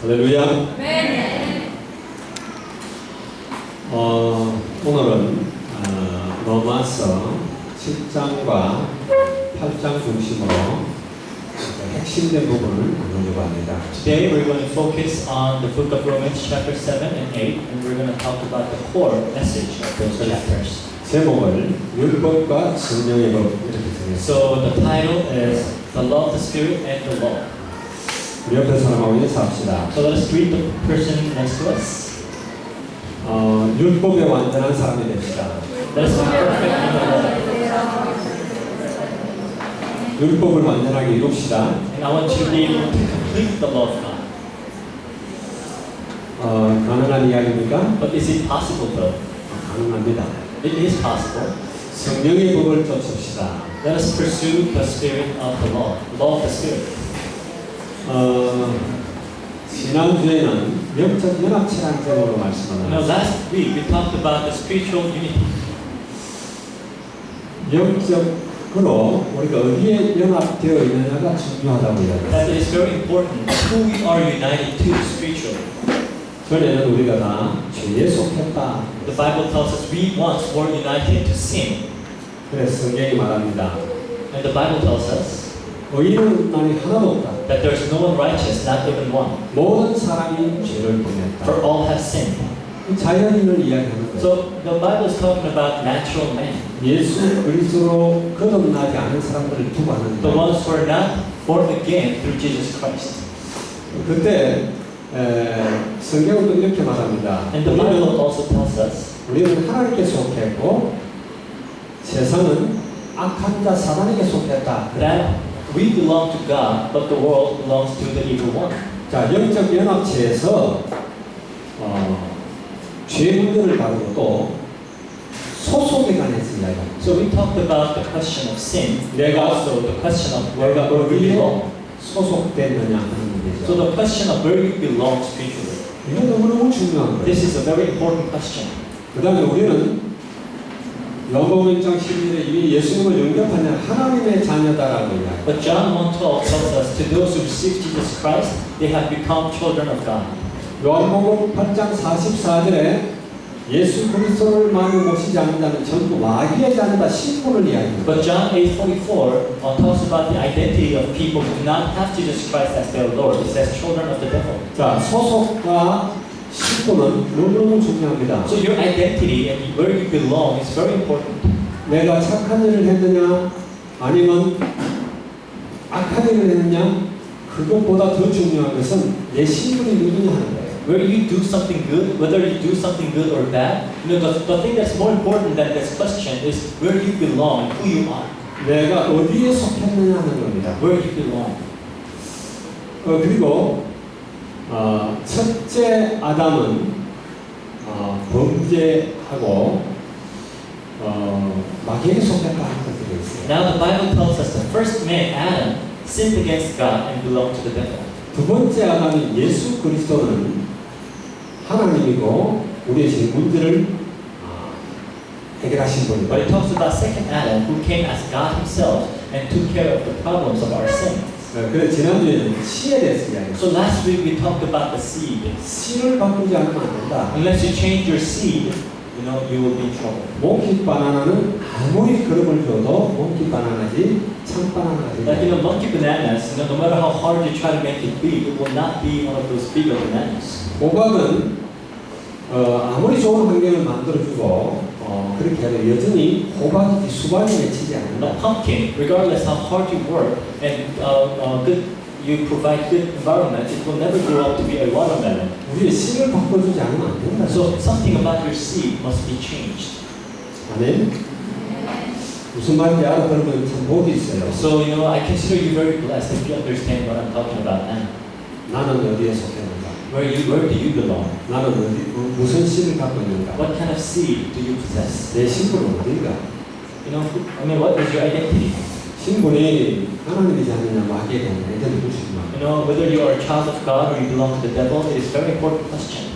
할렐루야. 네. 오늘은 로마서 7장과 8장 중심으로 핵심된 부분을 나누려고 합니다. Today we're going to focus on the book of Romans chapter 7 and 8 and we're going to talk about the core message of those chapters. 제목을 율법과 성령의 법 이렇게 정했습니다. So the title is The Law of the Spirit and the Law. 우리 옆에 사람하고 인사합시다. So let us greet the person next to us. 율법에 완전한 사람이 됩시다. Let us be perfect in the law. 율법을 완전하게 이룹시다. And I want you to be able to complete the law of God. 가능한 이야기입니까? But is it possible though? 가능합니다. It is possible. 성령의 법을 쫓읍시다. Let us pursue the spirit of the law of the Spirit. 지난주에는 영적 연합체라는 제목으로 말씀을 Now 나눴습니다. last week we talked about the spiritual unity. 영적으로 우리가 어디에 연합되어 있느냐가 중요하다고 That 이야기했어요. it is very important who we are united to spiritually. 전에는 우리가 다 죄에 속했다. The Bible tells us we once were united to sin. 그래서 성경이 말합니다. And the Bible tells us 의인은 만이 하나도 없다. that there is no one righteous, not even one. 모든 사람이 죄를 범했다. For all have sinned. 자연인을 이야기하는 거예요. So the Bible is talking about natural man. 예수 그리스도로 거듭나지 않은 사람들을 두고 하는 The 거예요. ones who are not born again through Jesus Christ. 그때 성경은 또 이렇게 말합니다. And the Bible also tells us 우리는 하나님께 속했고 세상은 악한 자 사단에게 속했다. that we belong to God, but the world belongs to the evil one. 자, 영적 연합체에서 죄 문제를 다루고 또 소속에 관해서 이야기합니다. So we talked about the question of sin, and 내가- also the question of where 내가 we 어디에 belong. 소속됐느냐 하는 문제죠. So the question of where you belong spiritually. 이건 너무너무 중요한 거예요. This is a very important question. 그 다음에 우리는 요한복음 1장 11절에 이미 예수님을 영접하는 하나님의 자녀다라고 이야기합니다. But John 1:12 tells us to those who receive Jesus Christ, they have become children of God. 요한복음 8장 44절에 예수 그리스도를 모시지 않는 자는 전부 마귀의 자녀다 신분을 이야기합니다. But John 8:44 talks about the identity of people who do not have Jesus Christ as their Lord. It says children of the devil. 자, 소속과 신분은 너무너무 중요합니다. So your identity and where you belong is very important. 내가 착한 일을 했느냐 아니면 악한 일을 했느냐 그것보다 더 중요한 것은 내 신분이 누구냐 하는 거예요. Where you do something good, whether you do something good or bad, the thing that's more important than this question is where you belong, who you are, 내가 어디에 속했느냐 하는 겁니다. where you belong. 그리고 첫째 아담은 범죄하고 마귀에게 속했다 하는 것들이 있어요. Now the Bible tells us the first man, Adam, sinned against God and belonged to the devil. 두 번째 아담인 예수 그리스도는 하나님이고 우리의 제 문제를 해결하신 But 분이다. it talks about second Adam who came as God himself and took care of the problems of our sin. 그래서 지난주에는 씨에 대해서 이야기했어요. So last week we talked about the seed. 씨를 바꾸지 않으면 안 된다. Unless you change your seed, you will be in trouble. 몽키 바나나는 아무리 그릇을 줘도 몽키 바나나지 참 바나나가 Like 되지. monkey bananas, no matter how hard you try to make it big, it will not be one of those bigger bananas. 호박은 아무리 좋은 환경을 만들어주고 그렇게 해도 여전히 호박이 수박에 맺히지 The 않는다. pumpkin, regardless how hard you work and you provide good environment, it will never grow up to be a watermelon. 우리의 씨를 바꿔주지 않으면 안 된다. So something about your seed must be changed. 아멘. 무슨 말인지 알아들으면 참 복이 있어요. So I consider you very blessed if you understand what I'm talking about now. 나는 어디에 속했는가? Where do you belong? 나는 무슨 씨를 갖고 있는가? What kind of seed do you possess? 내 신분은 어디가? What is your identity? 신분이 하나님이지 않느냐 마귀에 대한 애들을 주시면 Whether you are a child of God or you belong to the devil, it is a very important question.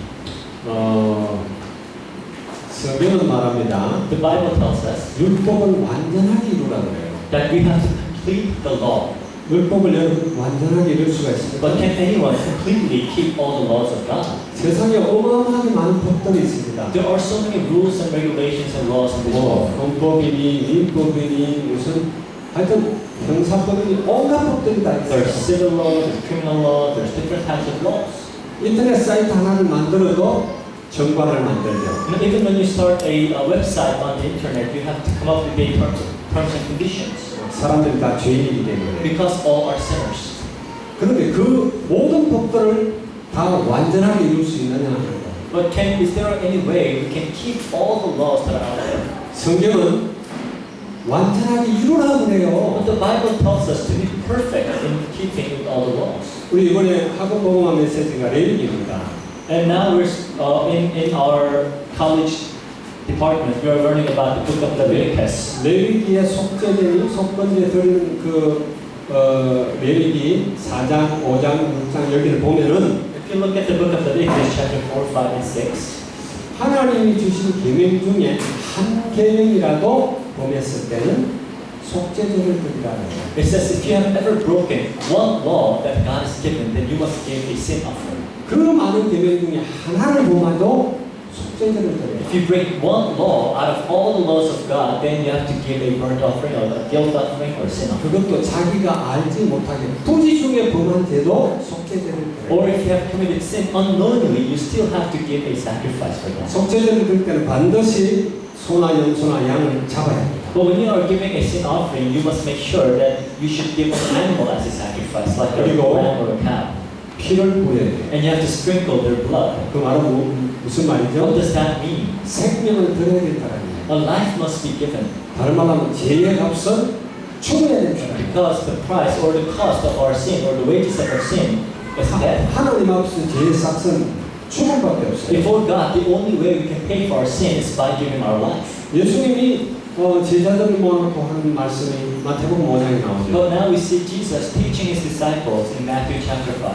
성경은 말합니다. The Bible tells us 율법을 완전하게 이루라 그래요. that we have to complete the law. 율법을 여러분 완전하게 이룰 수가 있습니까? But can anyone completely keep all the laws of God? 세상에 어마어마하게 많은 법들이 있습니다. There are so many rules and regulations and laws in this 뭐 world. 헌법이니 민법이니 무슨 하여튼 형사법이니 온갖 법들이 다 있어요. There's civil law, there's criminal law, there's different types of laws. 인터넷 사이트 하나를 만들어도 정관을 만들죠. And even when you start a website on the internet, you have to come up with a terms and conditions. 사람들이 다 죄인이기 때문에. Because all are sinners. 그런데 그 모든 법들을 다 완전하게 이룰 수 있느냐? But is there any way we can keep all the laws that are out there? 성경은 완전하게 이루라 그래요. But the Bible tells us to be perfect in keeping with all the laws. 우리 이번에 학원 복음화 메시지가 레위기입니다. And now we're in our college department. We are learning about the book of Leviticus. 레위기의 속죄제니 속건제 드리는 레위기 4장, 5장, 6장 여기를 보면은 If you look at the book of Leviticus, chapter 4, 5, and 6, 하나님이 주신 계명 중에 한 계명이라도 범했을 때는 속죄제를 드리라. it says if you have ever broken one law that God has given, then you must give a sin offering. 그 많은 계명 중에 하나를 범해도 속죄제를 드려요. If you break one law out of all the laws of God, then you have to give a burnt offering or a guilt offering or a sin offering. 그것도 자기가 알지 못하게 부지 중에 범한 죄도 속죄제를 드려요. Or if you have committed sin unknowingly, you still have to give a sacrifice for that. 속죄제를 드릴 때는 반드시 소나 염소나 양을 잡아야 합니다. But when you are giving a sin offering, you must make sure that you should give an animal as a sacrifice, like a 그리고 lamb or a cow. 피를 뿌려야 돼요. And you have to sprinkle their blood. 그 말은 무슨 What 말이죠? does that mean? 생명을 드려야 된다는 거예요. A life must be given 다른 말로 하면 죄의 값은 죽어야 된다는 거예요. because the price or the cost of our sin or the wages of our sin is death. 하나님 앞에서 죄의 싹은 죽음밖에 없어요. Before God, the only way we can pay for our sin is by giving our life. 예수님이 제자들을 모아놓고 하는 말씀이 마태복음 5장에 나오죠. But now we see Jesus teaching his disciples in Matthew chapter 5.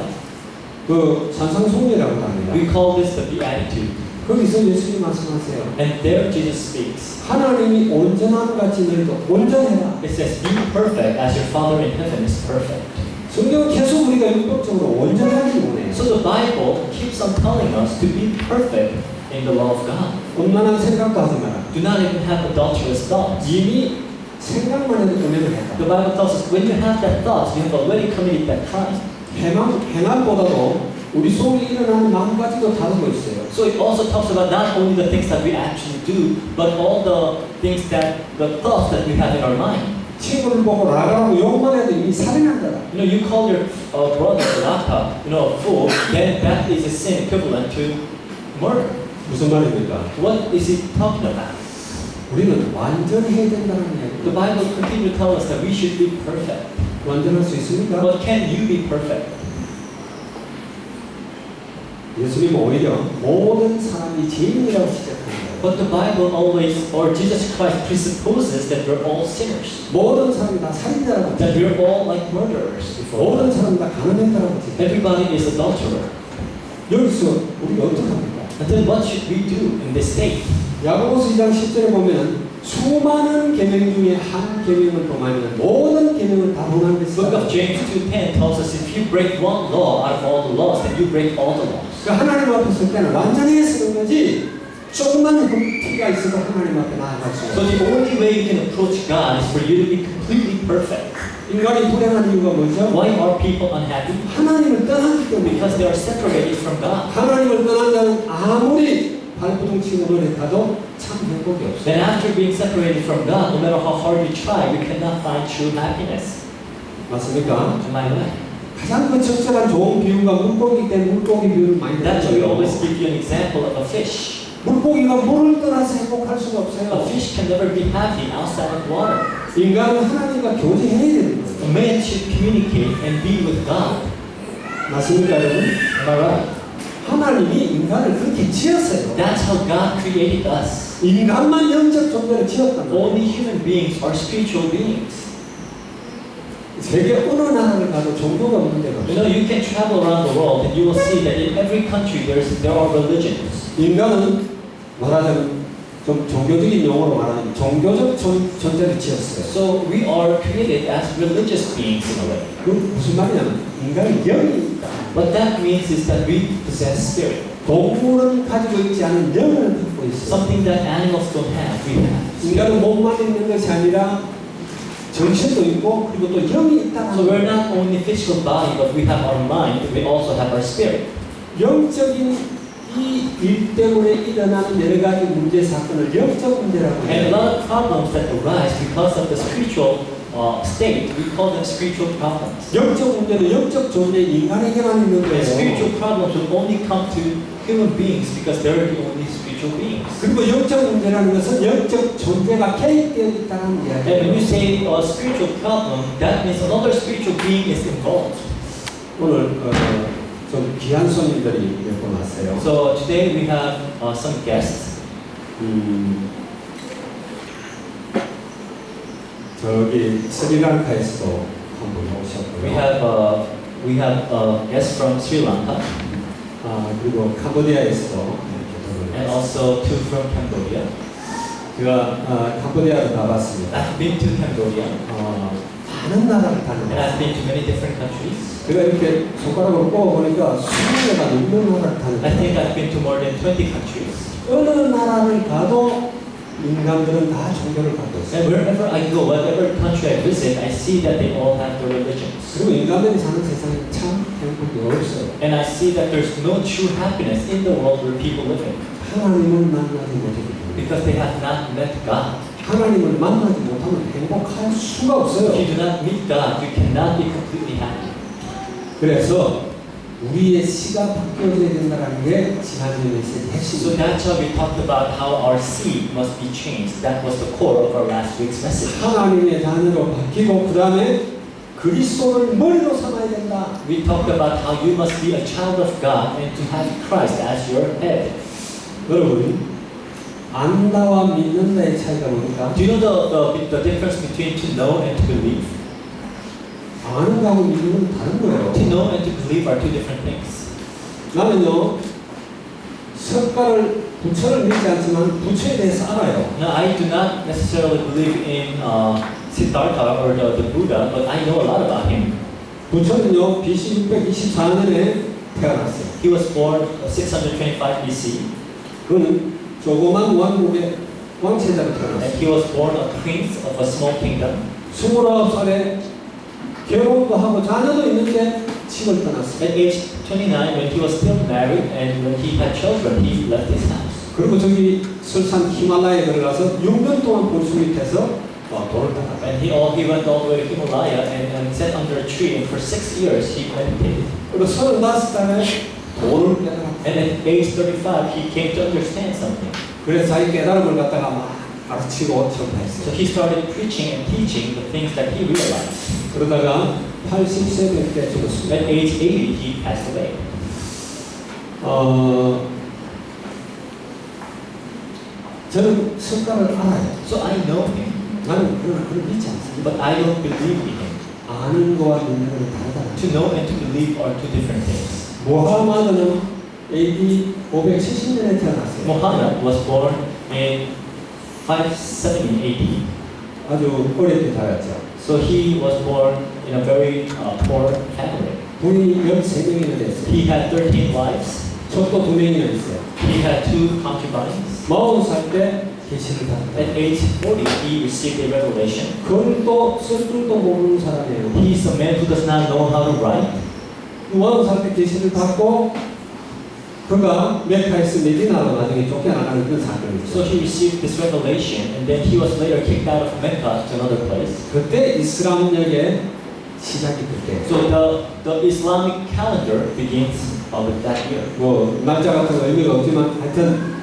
그 산상송례라고 합니다. We call this the Beatitude. 거기서 예수님 말씀하세요. And there Jesus speaks. 하나님이 온전한 같이 너희도 온전해라. It says, be perfect as your Father in heaven is perfect. 성경은 계속 우리가 율법적으로 온전하기 원해요. So the Bible keeps on telling us to be perfect in the law of God. 음란한 생각도 하지 마라. Do not even have adulterous thoughts. 이미 생각만 해도 음행을 했다. The Bible tells us when you have that thought, you have already committed that crime. 행함보다도 우리 속에 일어나는 마음가짐도 다르고 있어요. So it also talks about not only the things that we actually do, but all the things that, the thoughts that we have in our mind. 친구를 보고 라가라고 욕만 해도 이미 살인한다. You call your brother Raka, a fool, then that is a sin equivalent to murder. 무슨 말입니까? What is he talking about? 우리는 완전해야 된다는 The 얘기예요. Bible continues to tell us that we should be perfect. 완전할 수 있습니까? But can you be perfect? 예수님은 오히려 모든 사람이 죄인이라고 시작합니다. But the Bible always, or Jesus Christ presupposes that we're all sinners. 모든 사람이 다 살인자라고 That 시작합니다. we're all like murderers before 모든 God. 사람이 다 가늠했다라고 시작합니다. Everybody is adulterer. 여기서 우리가 어떻게 합니까? And then what should we do in this state? 야고보서 2장 10절에 보면 수많은 계명 중에 한 계명을 범하면 모든 계명을 다 범한 The book of 것이다. James 2:10 tells us if you break one law out of all the laws, then you break all the laws. 그러니까 하나님 앞에 설 때는 완전히 쓰는 거지 조금만 흠티가 있어도 하나님 앞에 나아갈 수 So 없어요. the only way you can approach God is for you to be completely perfect. 인간이 불행한 이유가 뭐죠? Why are people unhappy? 하나님을 떠났기 때문에. Because they are separated from God. 하나님을 떠난 자는 아무리 발버둥 치고 노력해도 참 행복이 없어요. Then after being separated from God, no matter how hard you try, you cannot find true happiness. 맞습니까? Am I right? 가장 그 적절한 좋은 비유가 물고기 때문에 물고기 비유를 많이 That's why we always 들었죠. give you an example of a fish. 물고기가 물을 떠나서 행복할 수가 A 없어요. fish can never be happy outside of water. 인간은 하나님과 교제해야 되는 거예요. A man should communicate and be with God. 맞습니까, 여러분? Am I right? 하나님이 인간을 그렇게 지었어요. That's how God created us. 인간만 영적 존재를 지었단 말이에요. Only human beings are spiritual beings. 세계 어느 나라를 가도 종교가 없는 데가 없어요. You can travel around the world and you will see that in every country there are religions. 인간은 말하자면 좀 종교적인 용어로 말하면 종교적 존재를 지었어요. So we are created as religious beings in a way. 그 무슨 말이냐면 인간은 영이 있다. What that means is that we possess spirit. 동물은 가지고 있지 않은 영을 갖고 있어요. Something that animals don't have, we have. 인간은 몸만 있는 것이 아니라 정신도 있고 그리고 또 영이 있다는 So we're 거예요. not only physical body, but we have our mind, we also have our spirit. 영적인 이 일 때문에 일어나는 여러 가지 문제 사건을 영적 문제라고 And a 해요. lot of problems that arise because of the spiritual state, we call them spiritual problems. 영적 문제는 영적 존재 인간에게만 있는 And 거예요. spiritual problems will only come to human beings because they're the only spiritual beings. 그리고 영적 문제라는 것은 영적 존재가 개입되어 있다는 And when you 이야기예요. say a spiritual problem, that means another spiritual being is involved. 오늘 좀 귀한 손님들이 몇 분 왔어요. So today we have some guests. 저기 스리랑카에서도 한 분 오셨고요. We have guests from Sri Lanka 그리고 캄보디아에서도 이렇게 and 들어오셨어요. also two from Cambodia. 제가 캄보디아를 가봤습니다. I've been to Cambodia 많은 나라를 and 다녔어요. I've been to many different countries. 제가 이렇게 손가락으로 뽑아보니까 20개가 넘는 나라를 I think 다녔어요. I've been to more than 20 countries. 어느 나라를 가도 인간들은 다 종교를 갖고 And 있어요. wherever I go, whatever country I visit, I see that they all have their religions. 그리고 인간들이 사는 세상에 참 행복이 없어요. And I see that there's no true happiness in the world where people live in 하나님을 만나지 못하기 때문에. because they have not met God. 하나님을 만나지 못하면 행복할 수가 없어요. If you do not meet God, you cannot be completely happy. 그래서 우리의 시가 바뀌어져야 된다는 게 지난주 메시지 So 핵심입니다. that's why we talked about how our seed must be changed. That was the core of our last week's message. 하나님의 자녀로 바뀌고 그 다음에 그리스도를 머리로 삼아야 된다. We talked about how you must be a child of God and to have Christ as your head. 여러분 안다와 믿는다의 차이가 뭡니까? Do you know the difference between to know and to believe? 아는 거하고 믿는 건 다른 거예요. To know and to believe are two different things. 나는요 석가를 부처를 믿지 않지만 부처에 대해서 알아요. Now, I do not necessarily believe in Siddhartha or the Buddha, but I know a lot about him. 부처는요 BC 624년에 태어났어요. He was born 625 BC, 그는 조그만 왕국의 왕세자로 and 태어났어요. he was born a prince of a small kingdom. 29살에 결혼도 하고 자녀도 있는데 집을 떠났어요. At age 29, when he was still married and when he had children, he left his house. 그리고 저기 설산 히말라야에 들어가서 6년 동안 본수 밑에서 돌을 닦았다. And he went all the way to Himalaya and sat under a tree, and for 6 years he meditated. 그리고 35살에 돌을 깨달았다. And at age 35, he came to understand something. 그래서 자기 깨달음을 갖다가 막 가르치고 So 전파했어요. he started preaching and teaching the things that he realized. 그러다가 80세 때 죽었습니다. At age 80, he passed away. 저는 석가를 알아요. So I know him, 나는 그러나 그걸 믿지 않습니다. but I don't believe in him. 아는 거와 믿는 건 다르다. To know and to believe are two different things. 모하마드는 AD 570년에 태어났어요. Muhammad was born in 570 AD. 아주 어릴 때 자랐죠. So he was born in a very poor family. 부인이 13명이나 됐어요. He had 13 wives. 저도 2명이나 있어요. He had 2 concubines. 40살 때 계시를 At 받았다. age 40, he received a revelation. 글도 쓸 줄도 모르는 사람이에요. He is a man who does not know how to write. 40살 때 계시를 받고 그가 메카에서 메디나로 나중에 쫓겨나가는 그런 사건이 So 있죠. he received this revelation, and then he was later kicked out of Mecca to another place. 그때 이슬람력의 시작이 그때. So the Islamic calendar begins with that year. 뭐 날짜 같은 거 의미가 없지만 하여튼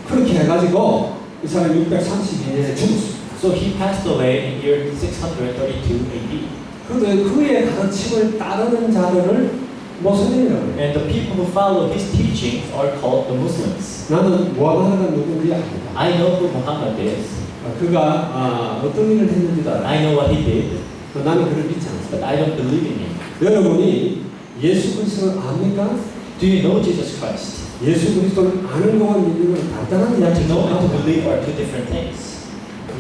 그렇게 해가지고 이 사람 632년에 죽었어요. So he passed away in year 632 AD. 그런데 그의 가르침을 따르는 자들을 모슬림이라고 해요. And the people who follow his teachings are called the Muslims. 나는 무하마드가 누군지 압니다. I know who Muhammad is. 그가 어떤 일을 했는지도 알아요. I know what he did, 나는 그를 믿지 않습니다. but I don't believe in him. 여러분이 예수 그리스도를 압니까? Do you know Jesus Christ? 예수 그리스도를 아는 것과 믿는 건 간단한 That to know and to 이야기죠. believe are two different things.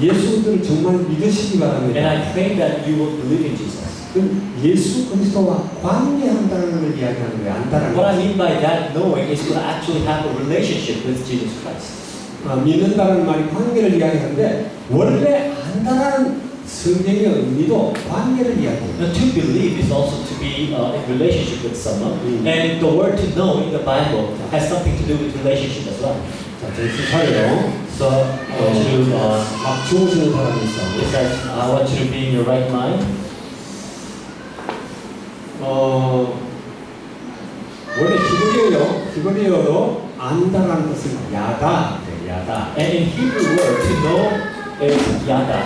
예수를 정말 믿으시기 And 바랍니다. I pray that you will believe in Jesus. 그 예수 그리스도와 관계한다는 걸 이야기하는 거예요. 안다라는 What I 거. mean by that knowing is to actually have a relationship with Jesus Christ. 믿는다는 말이 관계를 이야기하는데 원래 안다라는 성경의 의미도 관계를 이야기해요. Now, to believe is also to be in relationship with someone. And the word to know in the Bible has something to do with relationship as well. 자, 정신 차려요. So I want you to, 막 주무시는 사람이 있어. it says, I want you to be in your right mind. 원래 히브리어로 안다라는 뜻은 야다, 야다. And in Hebrew word, to know is yada.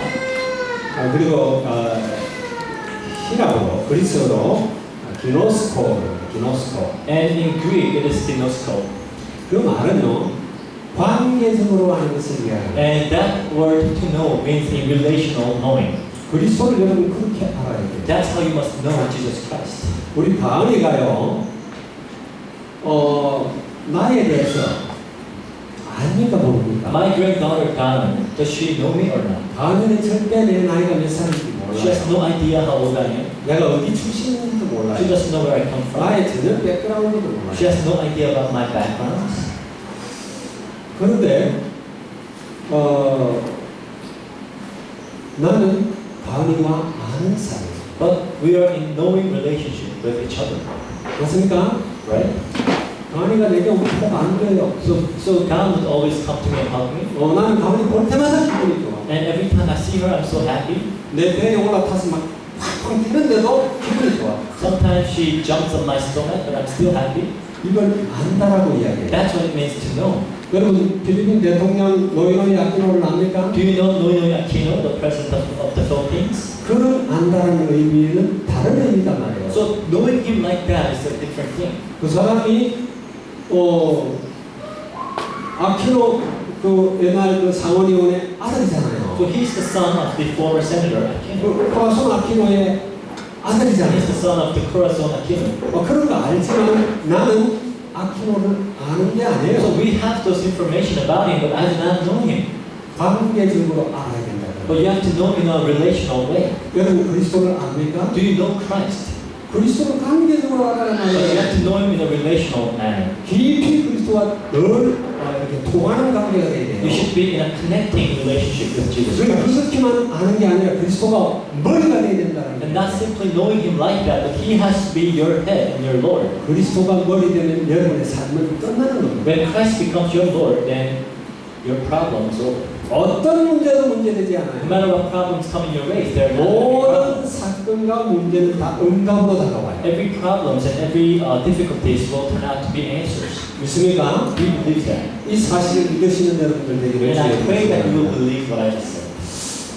그리고 히라보로, 그리스어로 기노스코. And in Greek, it is ginosko. 그 말은요, 관계적으로 아는 것을 이야기해요. And that word to know means in relational knowing. 그리스도를 여러분 그렇게 알아야 돼요. That's how you must know Jesus Christ. 우리 다은이가요, 나에 대해서 압니까 모릅니까? My granddaughter Dawn, does she know me or not? 다은이는 절대 내 나이가 몇 살인지 She has 몰라요. no idea how old I am. 내가 어디 출신인지도 몰라요. She doesn't know where I come from. 나의 전혀 백그라운드도 몰라요. She has no idea about my background. 그런데 나는 다은이와 아는 사이. But we are in knowing relationship with each other. 맞습니까? Right? 다은이가 내게 오면 꼭안 줘요. So God would always come to me and hug me. 나는 다은이 볼 때마다 기분이 좋아. And every time I see her, I'm so happy. 내 배에 올라타서 막 팡팡 뛰는데도 기분이 좋아. Sometimes she jumps on my stomach, but I'm still happy. 이걸 안다라고 이야기해요. That's what it means to know. 여러분 필리핀 대통령 노이노이 아키노를 압니까? Do you know Noynoy Aquino, the president of the Philippines? 그를 안다라는 의미는 다른 의미단 말이에요. So knowing him like that is a different thing. 그 사람이 아키노 그 옛날 그 상원의원의 아들이잖아요. So he's the son of the former senator Aquino. 그 코라손 아키노의 아들이잖아요. He's the son of the Corazon Aquino. 그런 거 알지만 나는 아키노를 아는 게 So 아니에요. we have those information about him, but I do not know him. 관계적으로 알아야 된다. But you have to know in a relational way. 여러분 그리스도를 압니까? Do you know Christ? 그리스도를 관계적으로 알아야 So you 말이에요. have to know him in a relational manner. 깊이 그리스도와 늘 이렇게 통하는 관계가 돼야 You 돼요. should be in a connecting relationship with Jesus 그러니까 Christ. 그렇게만 아는 게 아니라 그리스도가 머리가 돼야 된다는 And 거예요. not simply knowing him like that, but he has to be your head and your Lord. 그리스도가 머리 되면 여러분의 삶은 끝나는 겁니다. When Christ becomes your Lord, then your problem is over. 어떤 문제도 문제되지 No 않아요. matter what problems come in your way, there are not any problems. 모든 사건과 문제는 다 응답으로 다가와요. Every problems and every difficulties will turn out to be answers. 믿습니까? We believe that. 이 사실을 믿으시는 여러분들 되기를 And I pray that you will 주옵소서. believe what I just said.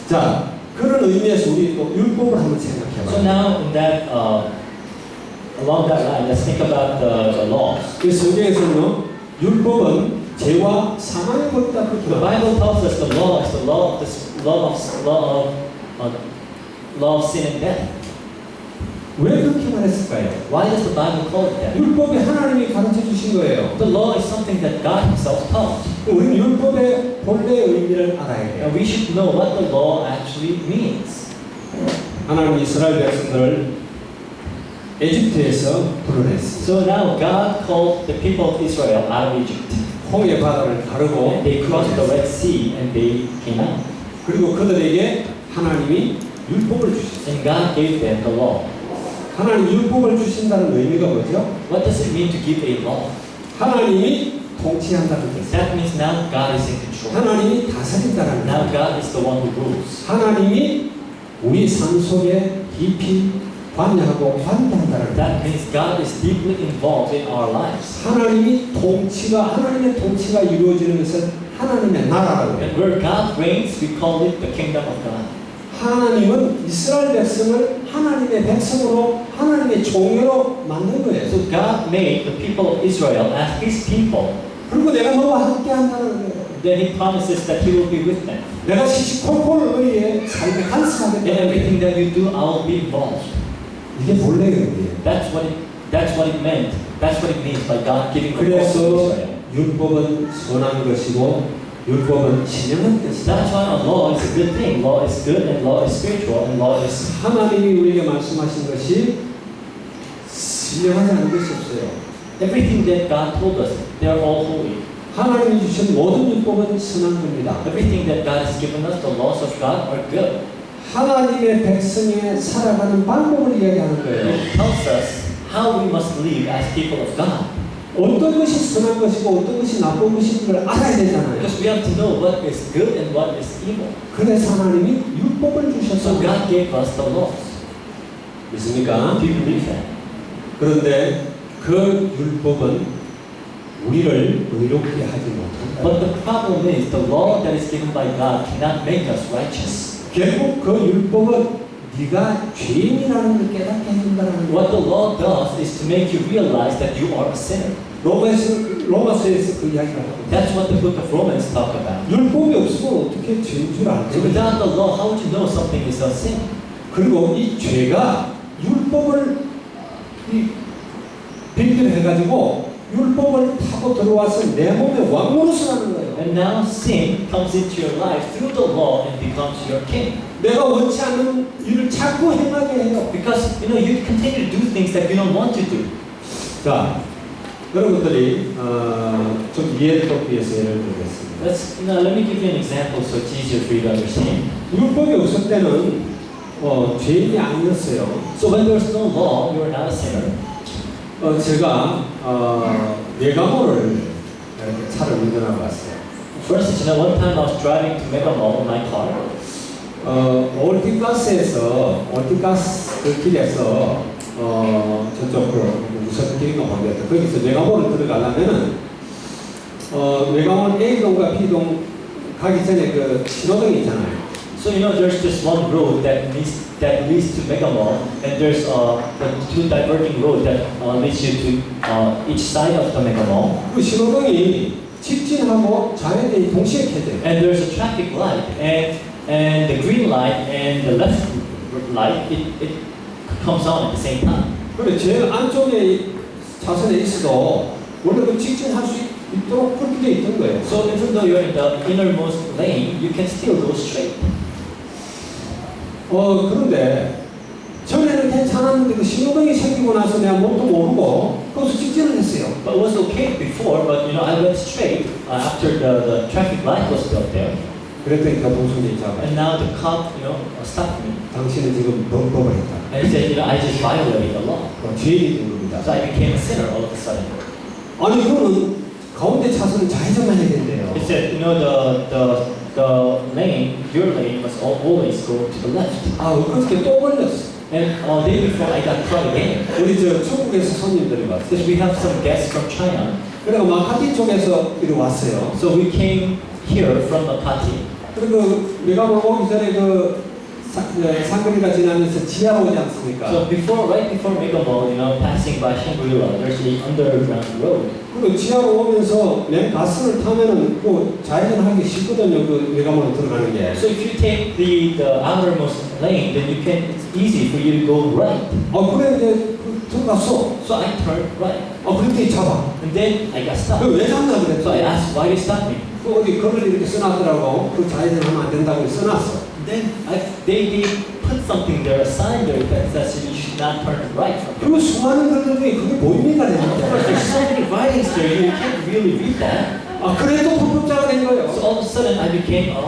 자, 그런 의미에서 우리 또 율법을 한번 So 생각해봐요. now, in that, along that line, let's think about the laws. 이 성경에서는요, 율법은 죄와 사망의 법이다 그렇게 The 말합니다. Bible tells us the law is the law of sin and death. 왜 그렇게 말했을까요? Why does the Bible call it that? 율법이 하나님이 가르쳐 주신 거예요. The law is something that God Himself taught. 우리는 율법의 본래 의미를 알아야 돼요. And we should know what the law actually means. 하나님 이스라엘 백성들을 에집트에서 불러냈습니다. So now God called the people of Israel out of Egypt. 홍해 바다를 가르고 And they crossed the Red Sea and they came out. 그리고 그들에게 하나님이 율법을 주셨어요. And God gave them the law. 하나님 율법을 주신다는 의미가 뭐죠? What does it mean to give a law? 하나님이 통치한다는 뜻이에요. That means now God is in control. 하나님이 다스린다는 Now 뜻이에요. God is the one who rules. 하나님이 우리 삶 속에 깊이 관여하고 관대한다는 That 뜻이에요. means God is deeply involved in our lives. 하나님의 통치가 이루어지는 것은 하나님의 나라라고 해요. And where God reigns, we call it the kingdom of God. 하나님은 이스라엘 백성을 하나님의 백성으로 하나님의 종으로 만든 거예요. So God made the people of Israel as His people. 그리고 내가 너와 함께 한다는 거예요. Then He promises that He will be with them. 내가 시시콜콜 너희의 삶에 In 간섭하겠다는 거예요. everything that you do, I will be involved. 이게 본래의 의미예요. That's what That's what it meant. That's what it means by God giving the law to 그래서 Israel. 율법은 선한 것이고 율법은 신령한 것이다. That's why a law is a good thing. Law is good and law is spiritual and law is. 하나님이 우리에게 말씀하신 것이 신령하지 않은 것이 없어요. Everything that God told us, they are all holy. 하나님이 주신 모든 율법은 선한 겁니다. Everything that God has given us, the laws of God, are good. 하나님의 백성의 살아가는 방법을 이야기하는 거예요. It tells us how we must live as people of God. 어떤 것이 선한 것이고 어떤 것이 나쁜 것인지를 알아야 되잖아요. Because we have to know what is good and what is evil. 그래서 하나님이 율법을 So 주셔서 God gave us the laws. 믿습니까? Do you believe that? 그런데 그 율법은 우리를 의롭게 하지 못한다. But the problem is the law that is given by God cannot make us righteous. 결국 그 율법은 네가 죄인이라는 걸 깨닫게 해준다는 What 거예요. the law does is to make you realize that you are a sinner. 로마서에서 그 이야기를 하고 That's what the book of Romans talk about. 율법이 없으면 어떻게 죄인 줄 So 알죠? without the law, how would you know something is a sin? 그리고 이 죄가 율법을 빙결해가지고 율법을 타고 들어와서 내 몸에 왕노릇을 하는 거예요. And now sin comes into your life through the law and becomes your king. 내가 원치 않는 일을 자꾸 행하게 해요. Because you continue to do things that you don't want to do. 자, 여러분들이 좀 이해를 돕기 위해서 예를 들겠습니다. Let me give you an example so it's easier for you to understand. 율법이 없을 때는 죄인이 아니었어요. So when there's no law, you are not a sinner. 제가 메가모를 이렇게 차를 운전하고 왔어요. For instance, one time I was driving to Mega Mall in my car. 올티가스 그 길에서 저쪽 무슨 길인가 모르겠다. 거기서 메가몰을 들어가려면은 메가몰 A동과 B동 가기 전에 그 신호등이 있잖아요. So there's just one road that leads to Mega Mall, and there's the two diverging roads that leads you to each side of the Mega Mall. 그 신호등이 직진하고 좌회전이 동시에 켜져요. And there's a traffic light, and the green light and the left light it comes on at the same time. 그래 제일 안쪽에 차선에 있어도 원래 그 직진할 수 있도록 그렇게 돼 있던 거예요. So even though you're in the innermost lane, you can still go straight. 그런데 전에는 괜찮았는데 그 신호등이 생기고 나서 내가 뭣도 모르고 거기서 직진을 했어요. But it was okay before, but I went straight after the traffic light was built there. 그랬더니 교통순이 잡아요. And now the cop, stopped me. 당신은 지금 범법을 했다. And he said, I just violated the law. 죄인이 된 겁니다. So I became a sinner all of a sudden. 아니 그거는 가운데 차선은 좌회전만 해야 된대요. He said, the lane, your lane must always go to the left. 그렇게 또 걸렸어. And day before I got caught again. 우리 중국에서 손님들이 왔어요. Because we have some guests from China. 그래서 마카티 쪽에서 이리 왔어요. So we came here from Makati. 그리고 메가몰 오기 전에 상거리가 지나면서 지하로 오지 않습니까? So right before Mega Mall, passing by Shangri-La, there's an underground road. 그리고 지하로 오면서 맨 가스를 타면은 그 좌회전하기 쉽거든요. 그 메가몰로 들어가는 게. So if you take the outermost lane, then it's easy for you to go right. 그래 이제 들어갔어. So I turned right. 그렇게 잡아. And then I got stopped. 왜 잡나 So I 그랬어? asked, why you stop me? 어디 글을 이렇게 써놨더라고. 그 좌회전하면 안 된다고 써놨어. Then they put something there, a sign there that says you should not turn right from here. 그 수많은 글들 중에 그게 보입니까? Of course, there's so many writings there, you can't really read that. 그래도 불법자가 된 거예요. So all of a sudden I became a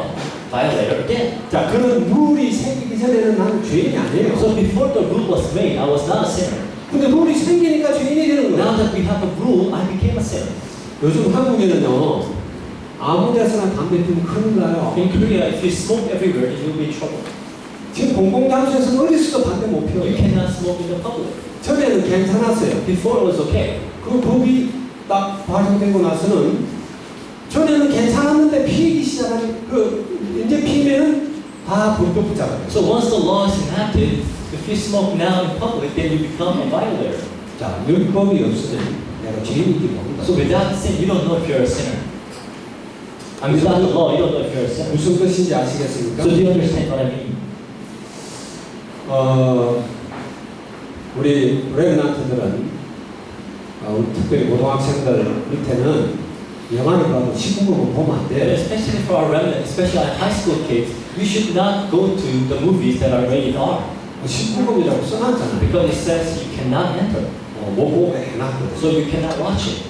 violator again. 자, 그런 룰이 생기기 전에는 나는 죄인이 아니에요. So before the rule was made, I was not a sinner. 근데 룰이 생기니까 죄인이 되는 Now 거예요. that we have a rule, I became a sinner. 요즘 한국에는요, 아무 데서나 담배 피우면 큰일 나요. In Korea, if you smoke everywhere, you'll be in trouble. 지금 공공장소에서는 어디서도 담배 못 You 피워요. cannot smoke in the public. 전에는 괜찮았어요. Before it was okay. 그 법이 딱 발효되고 나서는 전에는 괜찮았는데 피기 시작하니 이제 피면은 다 불법자가 돼요. So once the law is enacted, if you smoke now in public, then you become a violator. 자, 율법이 없으면 내가 죄인인지 모른다. So without sin, you don't know if you're a sinner. And without the law, you don't know if you're a sinner. 무슨 뜻인지 아시겠습니까? So do you understand what I mean? 우리 렘넌트들은 특별히 고등학생들 밑에는 영화를 봐도 19금은 보면 안 But 돼. especially for our remnant, especially our high school kids, you should not go to the movies that are rated R 19금이라고 써놨잖아요. because it says you cannot enter, 못 보게 해놨거든. so you cannot watch it.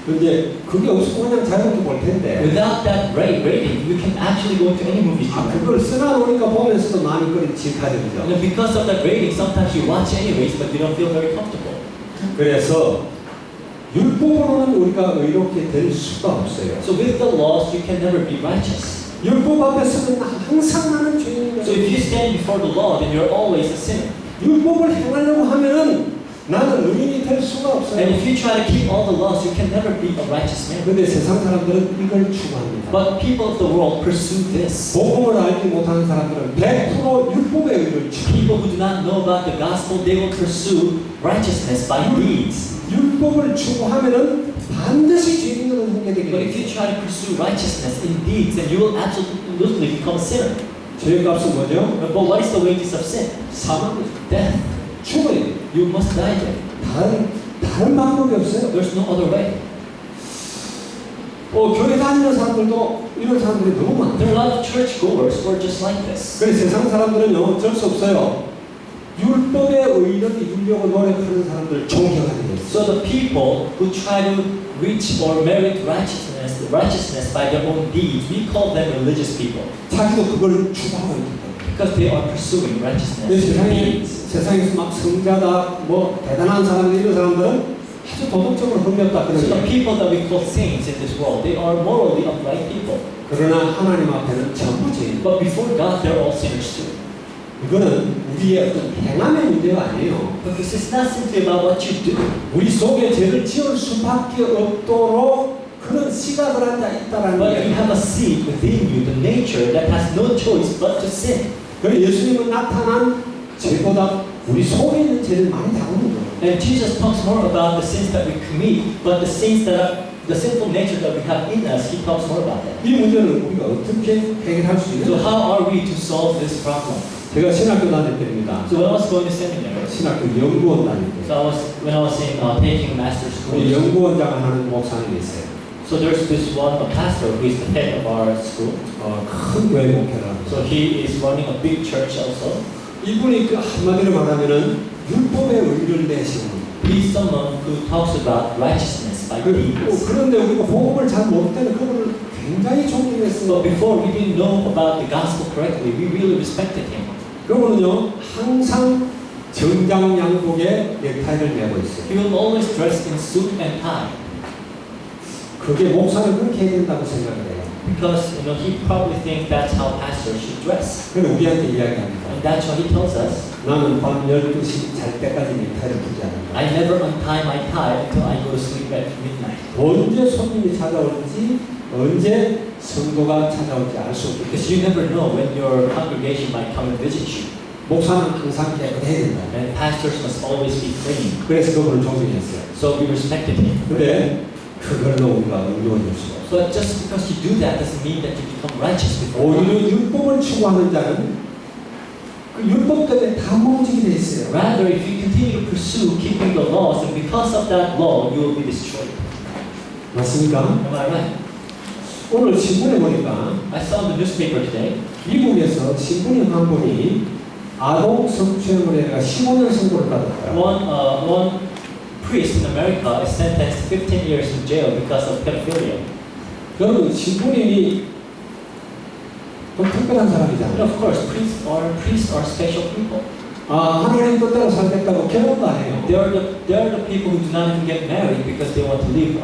근데 그게 없으면 그냥 자유롭게 볼 텐데. Without that rating, you can actually go into any movie you want. 그걸 써놔놓으니까 보면서도 마음이 끓이직하죠, 그죠? And because of that rating, sometimes you watch anyways, but you don't feel very comfortable. 그래서 율법으로는 우리가 의롭게 될 수가 없어요. So with the laws, you can never be righteous. 율법 앞에 서는 항상 나는 죄인이다. So if you stand before the law, then you're always a sinner. 율법을 행하려고 하면은 나는 의인이 될 수가 And 없어요. if you try to keep all the laws, you can never be a righteous man. 근데 세상 사람들은 이걸 추구합니다. But people of the world pursue this. 복음을 알지 못하는 사람들은 100% 율법의 의를 추구. People who do not know about the gospel, they will pursue righteousness by deeds. 율법을 추구하면은 반드시 죄인으로 소개되게 But if you 돼요. try to pursue righteousness in deeds, then you will absolutely become a sinner. 죄의 값은 뭐죠? But what is the wages of sin? 사망이죠. Death. 죽어요. You must die there. 다른 방법이 없어요. There's no other way. 교회 다니는 사람들도 이런 사람들이 너무 많아요. There are a lot of church goers who are just like this. 그래서 세상 사람들은요 어쩔 수 없어요. 율법의 의를 이루려고 노력하는 사람들 존경하게 돼요. So the people who try to reach or merit righteousness by their own deeds, we call them religious people 자기도 그걸 추구하고 있는 거예요. because they are pursuing righteousness in deeds. 세상에서 막 성자다, 뭐 대단한 사람들 이런 사람들은 아주 도덕적으로 흠렸다 So the 그러죠. people that we call saints in this world, they are morally upright people. 그러나 하나님 앞에는 전부 죄인. But before God, they're all sinners too. 이거는 우리의 어떤 행함의 문제가 아니에요. Because it's not simply about what you do. 우리 속에 죄를 지을 수밖에 없도록 그런 시각을 앉아 있다라는 But you 거예요. have a seed within you, the nature that has no choice but to sin. 그래서 예수님은 나타난 죄보다 우리 속에 있는 죄를 많이 다루는 거예요. And Jesus talks more about the sins that we commit, but the sins that are the sinful nature that we have in us, he talks more about that. 이 문제는 우리가 어떻게 해결할 수 So 있는가? how are we to solve this problem? 제가 신학교 다닐 때입니다. So when I was going to seminary, 신학교 연구원 다닐 때. when I was taking master's 우리 school, 연구원장을 하는 목사님이 있어요. so there's this one a pastor who is the head of our school. 큰 교회 목회를 합니다. So he is running a big church also. 이분이 그 한마디로 말하면은 율법의 의를 내시는 분이에요. He's someone who talks about righteousness by deeds. 그런데 우리가 복음을 잘 모를 때는 그분을 굉장히 존경했어요. But before we didn't know about the gospel correctly, we really respected him. 그분은요 항상 정장 양복에 넥타이를 매고 있어요. He will always dress in suit and tie 그게 목사는 그렇게 해야 된다고 생각을 해요. because he probably thinks that's how pastors should dress. 그런데 우리한테 이야기합니다. And that's what he tells us. 나는 밤 12시 잘 때까지 넥타이를 풀지 않는다. I never untie my tie until I go to sleep at midnight. 언제 손님이 찾아올지 언제 성도가 찾아올지 알 수 없기 Because 때문에 you never know when your congregation might come and visit you. 목사는 항상 깨끗해야 된다. And pastors must always be clean. 그래서 그분을 존경했어요. So we respected him. 근데 그걸로 우리가 응용할 수가 없어요. But just because you do that doesn't mean that you become righteous before 오히려 God. 율법을 추구하는 자는 그 율법 때문에 다 무너지게 돼 있어요. Rather, if you continue to pursue keeping the laws, and because of that law, you will be destroyed. 맞습니까? Am I right? 오늘 신문에 보니까 I saw in the newspaper today. 미국에서 신부님 한 분이 아동 성추행을 해가 15년 선고를 받았어요. One priest in America is sentenced 15 years in jail because of pedophilia. 여러분 신부님이 좀 특별한 And 사람이잖아요. of course, priests are special people. 하나님 뜻대로 살겠다고 결혼도 안 해요. They are the people who do not even get married because they want to live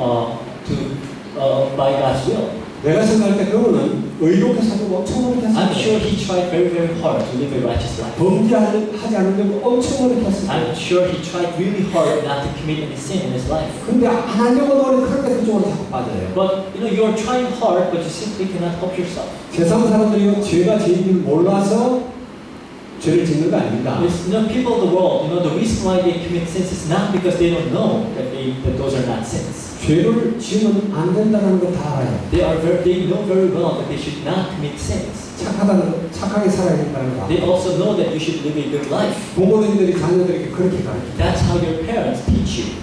by God's will. 내가 생각할 때 그분은 의롭게 살려고 엄청 노력했어요. I'm sure he tried very, very hard to live a righteous life. 범죄하지 않으려고 엄청 노력했어요. I'm sure he tried really hard not to commit any sin in his life. 근데 안 하려고 노력할 때 그쪽으로 자꾸 빠져요. But you are trying hard, but you simply cannot help yourself. 세상 사람들이 죄가 죄인 줄 몰라서 죄를 짓는 거 아닙니다. It's, people of the world, the reason why they commit sins is not because they don't know that those are not sins. 죄를 지으면 안 된다는 거 다 알아요. They know very well that they should not commit sins. 착하게 살아야 된다는 거. They also know that you should live a good life. 부모님들이 자녀들에게 그렇게 가르쳐요. That's how your parents teach you.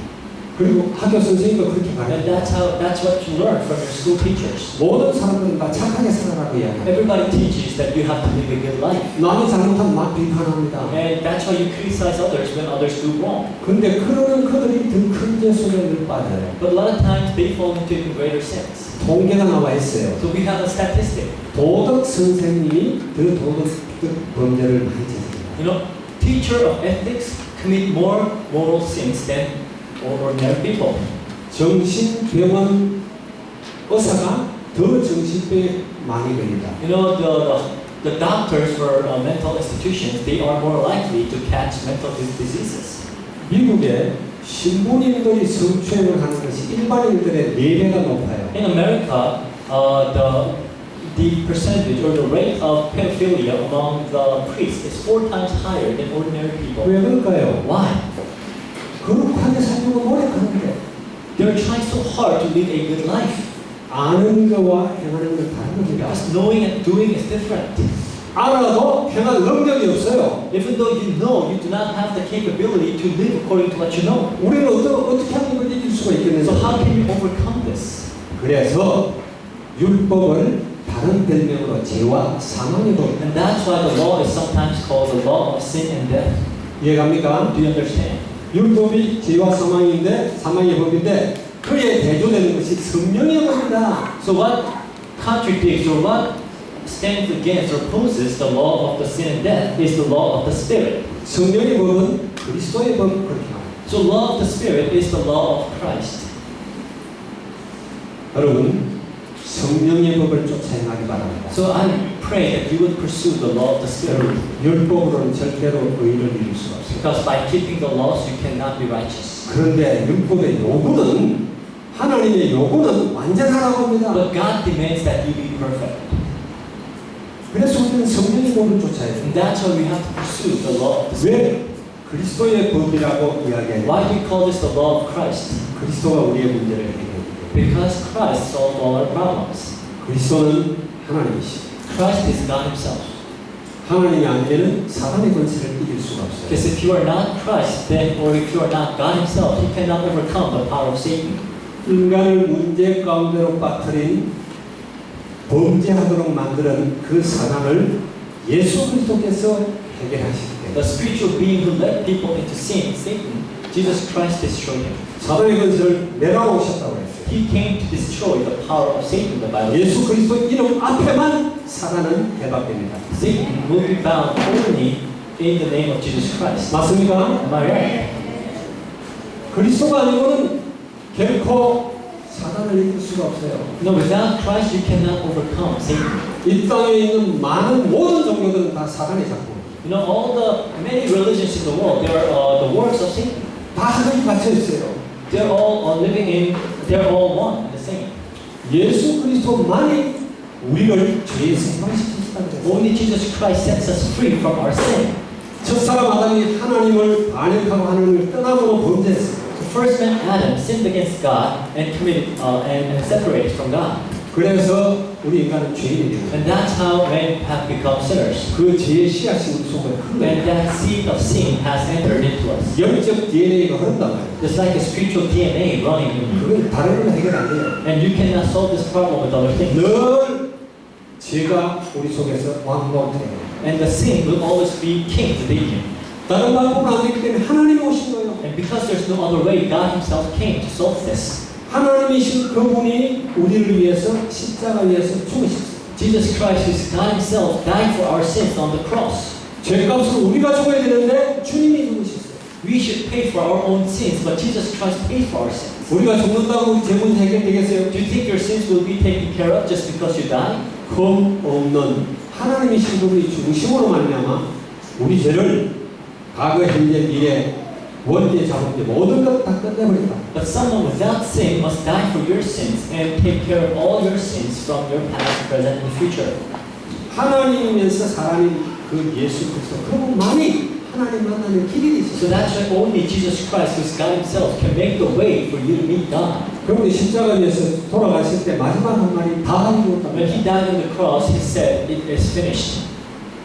그리고 학교 선생님도 그렇게 And 가르쳐요. that's what you learn from your school teachers. 모든 사람들은 다 착하게 살아라고 이야기해요. Everybody teaches that you have to live a good life. 남이 잘못하면 막 비판합니다. And that's why you criticize others when others do wrong. 근데 그러는 그들이 더 큰 죄 속에 늘 빠져요. But a lot of times they fall into even greater sins. 통계가 나와 있어요. So we have a statistic. 도덕 선생님이 더 도덕 범죄를 많이 저집니다. You know, teacher of ethics commit more moral sins than ordinary people. 정신병원 의사가 더 정신병에 많이 걸립니다. You know, the doctors for mental institutions, they are more likely to catch mental diseases. 미국에 신부님들이 성추행을 하는 것이 일반인들의 4배가 높아요. In America, the percentage or the rate of pedophilia among the priests is 4 times higher than ordinary people. 왜 그럴까요? Why? 거룩하게 살려고 노력하는데 They're trying so hard to live a good life. 아는 거와 행하는 건 다른 겁니다. Because knowing and doing is different. 알아도 행할 능력이 없어요. Even though you know, you do not have the capability to live according to what you know. 우리는 어떻게 하면 이걸 이길 수가 있겠는지. So how can you overcome this? 그래서 율법을 다른 별명으로 죄와 사망의 법. And that's why the law is sometimes called the law of sin and death. 이해갑니까? Do you understand? 율법이 죄와 사망인데 사망의 법인데 그에 대조되는 것이 성령의 법이다. So what contradicts or what stands against or opposes the law of the sin and death is the law of the Spirit. 성령의 법은 그리스도의 법 그렇게 합니다. So law of the Spirit is the law of Christ. 여러분 성령의 법을 쫓아 행하기 바랍니다. So I pray that you would pursue the law of the Spirit. 율법으로는 절대로 의를 이룰 수가 없어요. Because by keeping the laws, you cannot be righteous. 그런데 율법의 요구는 하나님의 요구는 완전하라고 합니다. But God demands that you be perfect. 그래서 우리는 성령의 법을 쫓아야 And 됩니다. that's why we have to pursue the law of the Spirit. 왜 그리스도의 법이라고 이야기하냐? Why do we call this the law of Christ? 그리스도가 우리의 문제를 해결합니다. Because Christ solved all our problems. 그리스도는 하나님이시죠. Christ is God Himself. 하나님이 아니면 사단의 권세를 이길 수가 없어요. Because if you are not Christ, then, or if you are not God Himself, you cannot overcome the power of Satan. 인간을 문제 가운데로 빠뜨린 범죄하도록 만드는 그 사단을 예수 그리스도께서 해결하시기 때문에 The spiritual being who led people into sin, Satan, Jesus Christ destroyed him. 사단의 권세를 내려오셨다고 했어요. He came to destroy the power of Satan, the Bible says. 예수 그리스도 이름 앞에만 사단은 해박됩니다. Satan will be bound only in the name of Jesus Christ. 맞습니까? Am I right? 그리스도가 아니고는 결코 사단을 이길 수가 없어요. No, without Christ you cannot overcome Satan. 이 땅에 있는 많은 모든 종교들은 다 사단의 작품. You know, all the many religions in the world, they are the works of Satan. 다 거기 갇혀 있어요. They're all living in, they're all one and the same. 예수 그리스도만이 우리를 죄에서 해방시키시다고 그랬어요. Only Jesus Christ sets us free from our sin. 첫사람 아담이 하나님을 반역하고 하나님을 떠나고 범죄했어요. The first man Adam sinned against God and committed and separated from God. 그래서 우리 인간은 죄인이 되는 거예요. And that's how men have become sinners. 그 죄의 씨앗이 우리 속에 And 흘러요. that seed of sin has entered into us. 영적 DNA가 흐른단 말이에요. Just like a spiritual DNA running in you. 그건 다른 걸로 해결 안 돼요. And you cannot solve this problem with other things. 늘 죄가 우리 속에서 왕노릇해요. And the sin will always be king within you. 다른 방법은 안 되기 때문에 하나님이 오신 거예요. And because there's no other way, God Himself came to solve this. 하나님이신 그분이 우리를 위해서 십자가 위에서 죽으셨어요. Jesus Christ, who's God Himself, died for our sins on the cross. 죄값을 우리가 죽어야 되는데 주님이 죽으셨어요. We should pay for our own sins, but Jesus Christ paid for our sins. 우리가 죽는다고 우리 죄 문제 해결되겠어요? Do you think your sins will be taken care of just because you die? 겁 없는 하나님이신 그분이 중심으로 말미암아 우리 죄를 과거, 현재, 미래, 원죄, 자본죄 모든 것 다 끝내버린다. But someone without sin must die for your sins and take care of all your sins from your past, present, and future. 하나님이면서 사람인 그 예수 그리스도 그분만이 하나님 만나는 길이 So 되셨어요. that's why only Jesus Christ, who's God Himself, can make the way for you to meet God. 그분이 십자가 위에서 돌아가실 때 마지막 한 말이 다 이루었다. When He died on the cross, He said, "It is finished."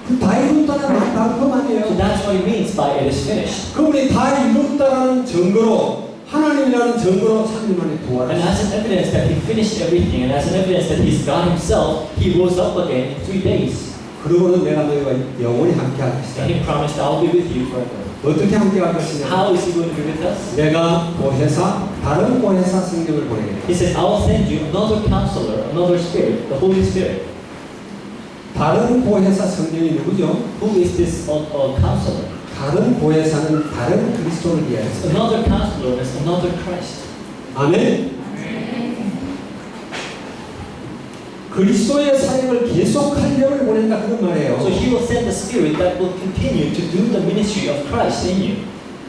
그다 이루었다는 다른 것 So 아니에요. that's what He means by "it is finished." 그분이 다 이루었다는 증거로 하나님이라는 증거로 3일 만에 And 부활하셨어요. as an evidence that he finished everything, and as an evidence that he's God himself, he rose up again in 3 days. 그러고는 내가 너희와 영원히 함께 할 And 것이다. he promised, I'll be with you forever. 어떻게 함께 할 것이냐? How is he going to be with us? 내가 보혜사, 다른 보혜사 성령을 보내겠다. He says, I will send you another counselor, another spirit, the Holy Spirit. 다른 보혜사 성령이 누구죠? Who is this counselor? 다른 보혜사는 다른 그리스도를 위하여서. Another counselor is another Christ. 아멘. 그리스도의 사역을 계속할 영을 보낸다 그런 말이에요. So he will send the spirit that will continue to do the ministry of Christ in you.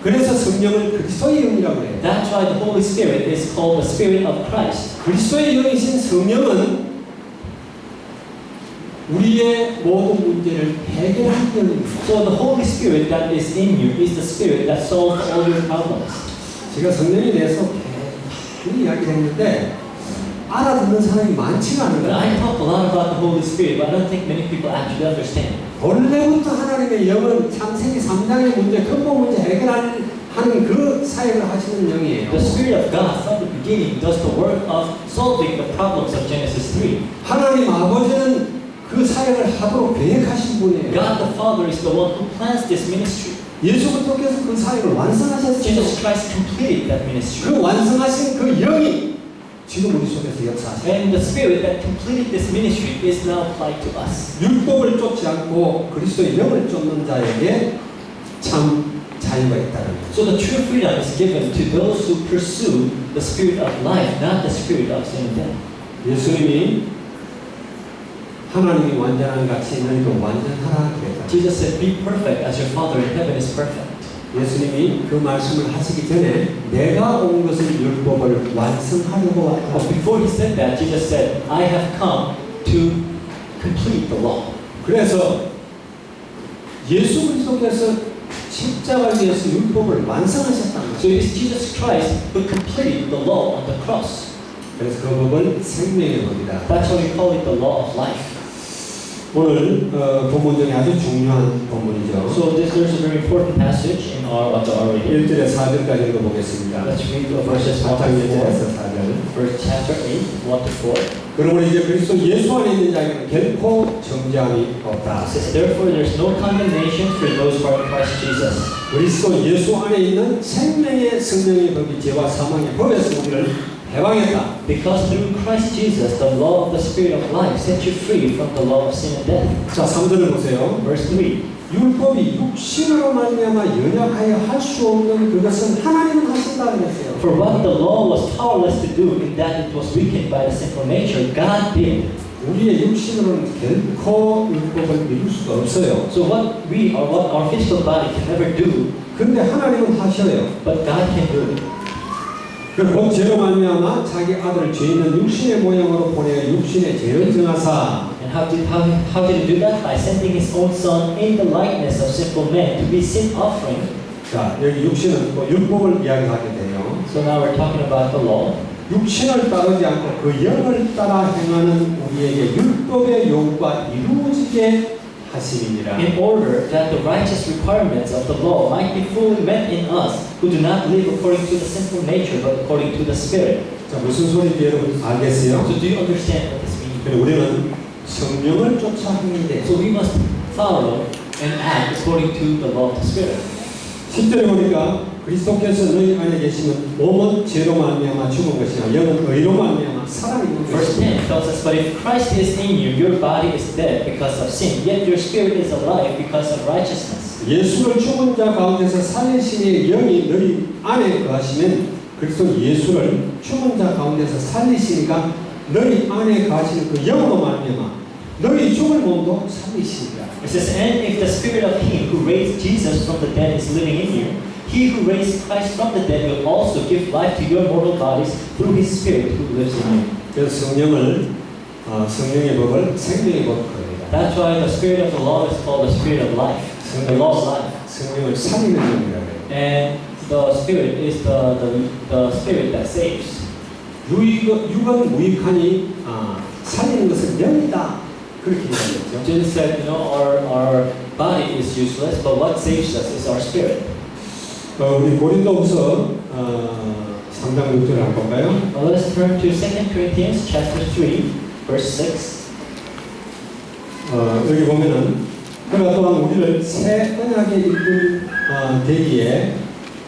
그래서 성령을 그리스도의 영이라고 해요. That's why the Holy Spirit is called the Spirit of Christ. 그리스도의 영이신 성령은 우리의 모든 문제를 해결하는 영입니다. So the Holy Spirit that is in you is the Spirit that solves all your problems. 제가 성령에 대해서 계속 이야기를 했는데 알아듣는 사람이 많지가 않은 But I 거예요. talk a lot about the Holy Spirit, but I don't think many people actually understand. 본래부터 하나님의 영은 창세기 3장의 문제, 근본 문제 해결하는 그 사역을 하시는 영이에요. The Spirit of God from the beginning does the work of solving the problems of Genesis 3. 하나님 아버지는 그 사역을 하도록 계획하신 분이에요. God the Father is the one who plans this ministry. 예수 그리스도께서 그 사역을 완성하셨어요. Jesus Christ completed that ministry. 그 완성하신 그 영이 지금 우리 속에서 역사하세요. And the Spirit that completed this ministry is now applied to us. 율법을 쫓지 않고 그리스도의 영을 쫓는 자에게 참 자유가 있다는 거예요. So the true freedom is given to those who pursue the Spirit of life, not the Spirit of sin and death. 예수님이 하나님이 완전한 같이 너희도 완전하라 그랬다. Jesus said, be perfect as your Father in heaven is perfect. 예수님이 그 말씀을 하시기 전에 내가 온 것은 율법을 완성하려고 왔다. But before he said that, Jesus said, I have come to complete the law. 그래서 예수 그리스도께서 십자가를 위해서 율법을 완성하셨다는 So 거예요. it is Jesus Christ who completed the law on the cross. 그래서 그 법은 생명의 법이다. That's why we call it the law of life. 오늘 본문 중에 아주 중요한 본문이죠. So there's a very important passage in our reading. 1절에 4절까지 읽어보겠습니다. Let's read verses 1 to 4. 1절에서 4절. Verse chapter 8, 1 to 4. 그러므로 이제 그리스도 예수 안에 있는 자에게는 결코 정죄함이 없다. It says, therefore there's no condemnation for those who are in Christ Jesus. 그리스도 예수 안에 있는 생명의 성령의 법이 죄와 사망의 법에서 우리를 해방했다. Because through Christ Jesus, the law of the Spirit of life set you free from the law of sin and death. 자, 3절을 보세요. Verse 3. 율법이 육신으로 말미암아 연약하여 할 수 없는 그것은 하나님은 하신다 그랬어요. For what the law was powerless to do in that it was weakened by the sinful nature, God did. 우리의 육신으로는 결코 율법을 이룰 수가 없어요. So what our physical body can never do, 근데 하나님은 하셔요. but God can do it. 곧 죄로 말미암아 자기 아들 죄 있는 육신의 모양으로 보내어 육신의 죄를 정하사. And how did he do that? By sending his own son in the likeness of sinful men to be sin offering. 자, 여기 육신은 또 율법을 이야기하게 돼요. So now we're talking about the law. 육신을 따르지 않고 그 영을 따라 행하는 우리에게 율법의 요구가 이루어지게 하심이니라. In order that the righteous requirements of the law might be fully met in us who do not live according to the sinful nature but according to the Spirit. 자, 무슨 소리인지 여러분 알겠어요? So do you understand what this means? 그리고 우리는 성령을 쫓아 행위돼. So we must follow and act according to the law of the Spirit. 10절에 보니까 그리스도께서 너희 안에 계시면 몸은 죄로 말미암아 죽은 것이나 영은 의로 말미암아 살아 있는 Verse 것이다. 10 tells us, but if Christ is in you, your body is dead because of sin, yet your spirit is alive because of righteousness. 예수를 죽은 자 가운데서 살리시니 영이 너희 안에 거하시면 그리스도 예수를 죽은 자 가운데서 살리시니까 너희 안에 거하시는 그 영으로 말미암아 너희 죽을 몸도 살리시니라. It says, and if the spirit of him who raised Jesus from the dead is living in you, he who raised Christ from the dead will also give life to your mortal bodies through his spirit who lives in you. 그래서 성령의 법을 생명의 법 그럽니다. That's why the spirit of the law is called the spirit of life, the law of life. 성령을 살리는 영이라고 해요. And the spirit is the spirit that saves. 육은 무익하니 살리는 것은 영이다. 그렇게 얘기했죠. Jesus said, you know, our body is useless, but what saves us is our spirit. 우리 고린도후서 3장 6절을 한번 볼까요? Now let's turn to 2 Corinthians chapter 3, verse 6. 여기 보면은 그가 또한 우리를 새 언약에 이끌 되기에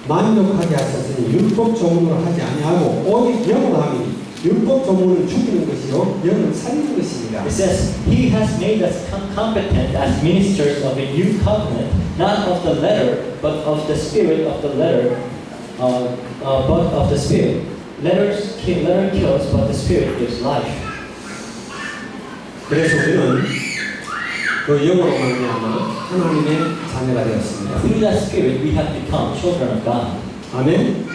만족하게 하셨으니 율법 조문으로 하지 아니하고 오직 영으로 하니 율법 조문은 죽이는 것이요 영은 살리는 것입니다. It says, He has made us competent as ministers of a new covenant, not of the letter, but of the spirit of the letter, but of the spirit. Letter kills, but the spirit gives life. 그래서 우리는 그 영으로 말미암아 하나님의 자녀가 되었습니다. Through that spirit, we have become children of God. 아멘.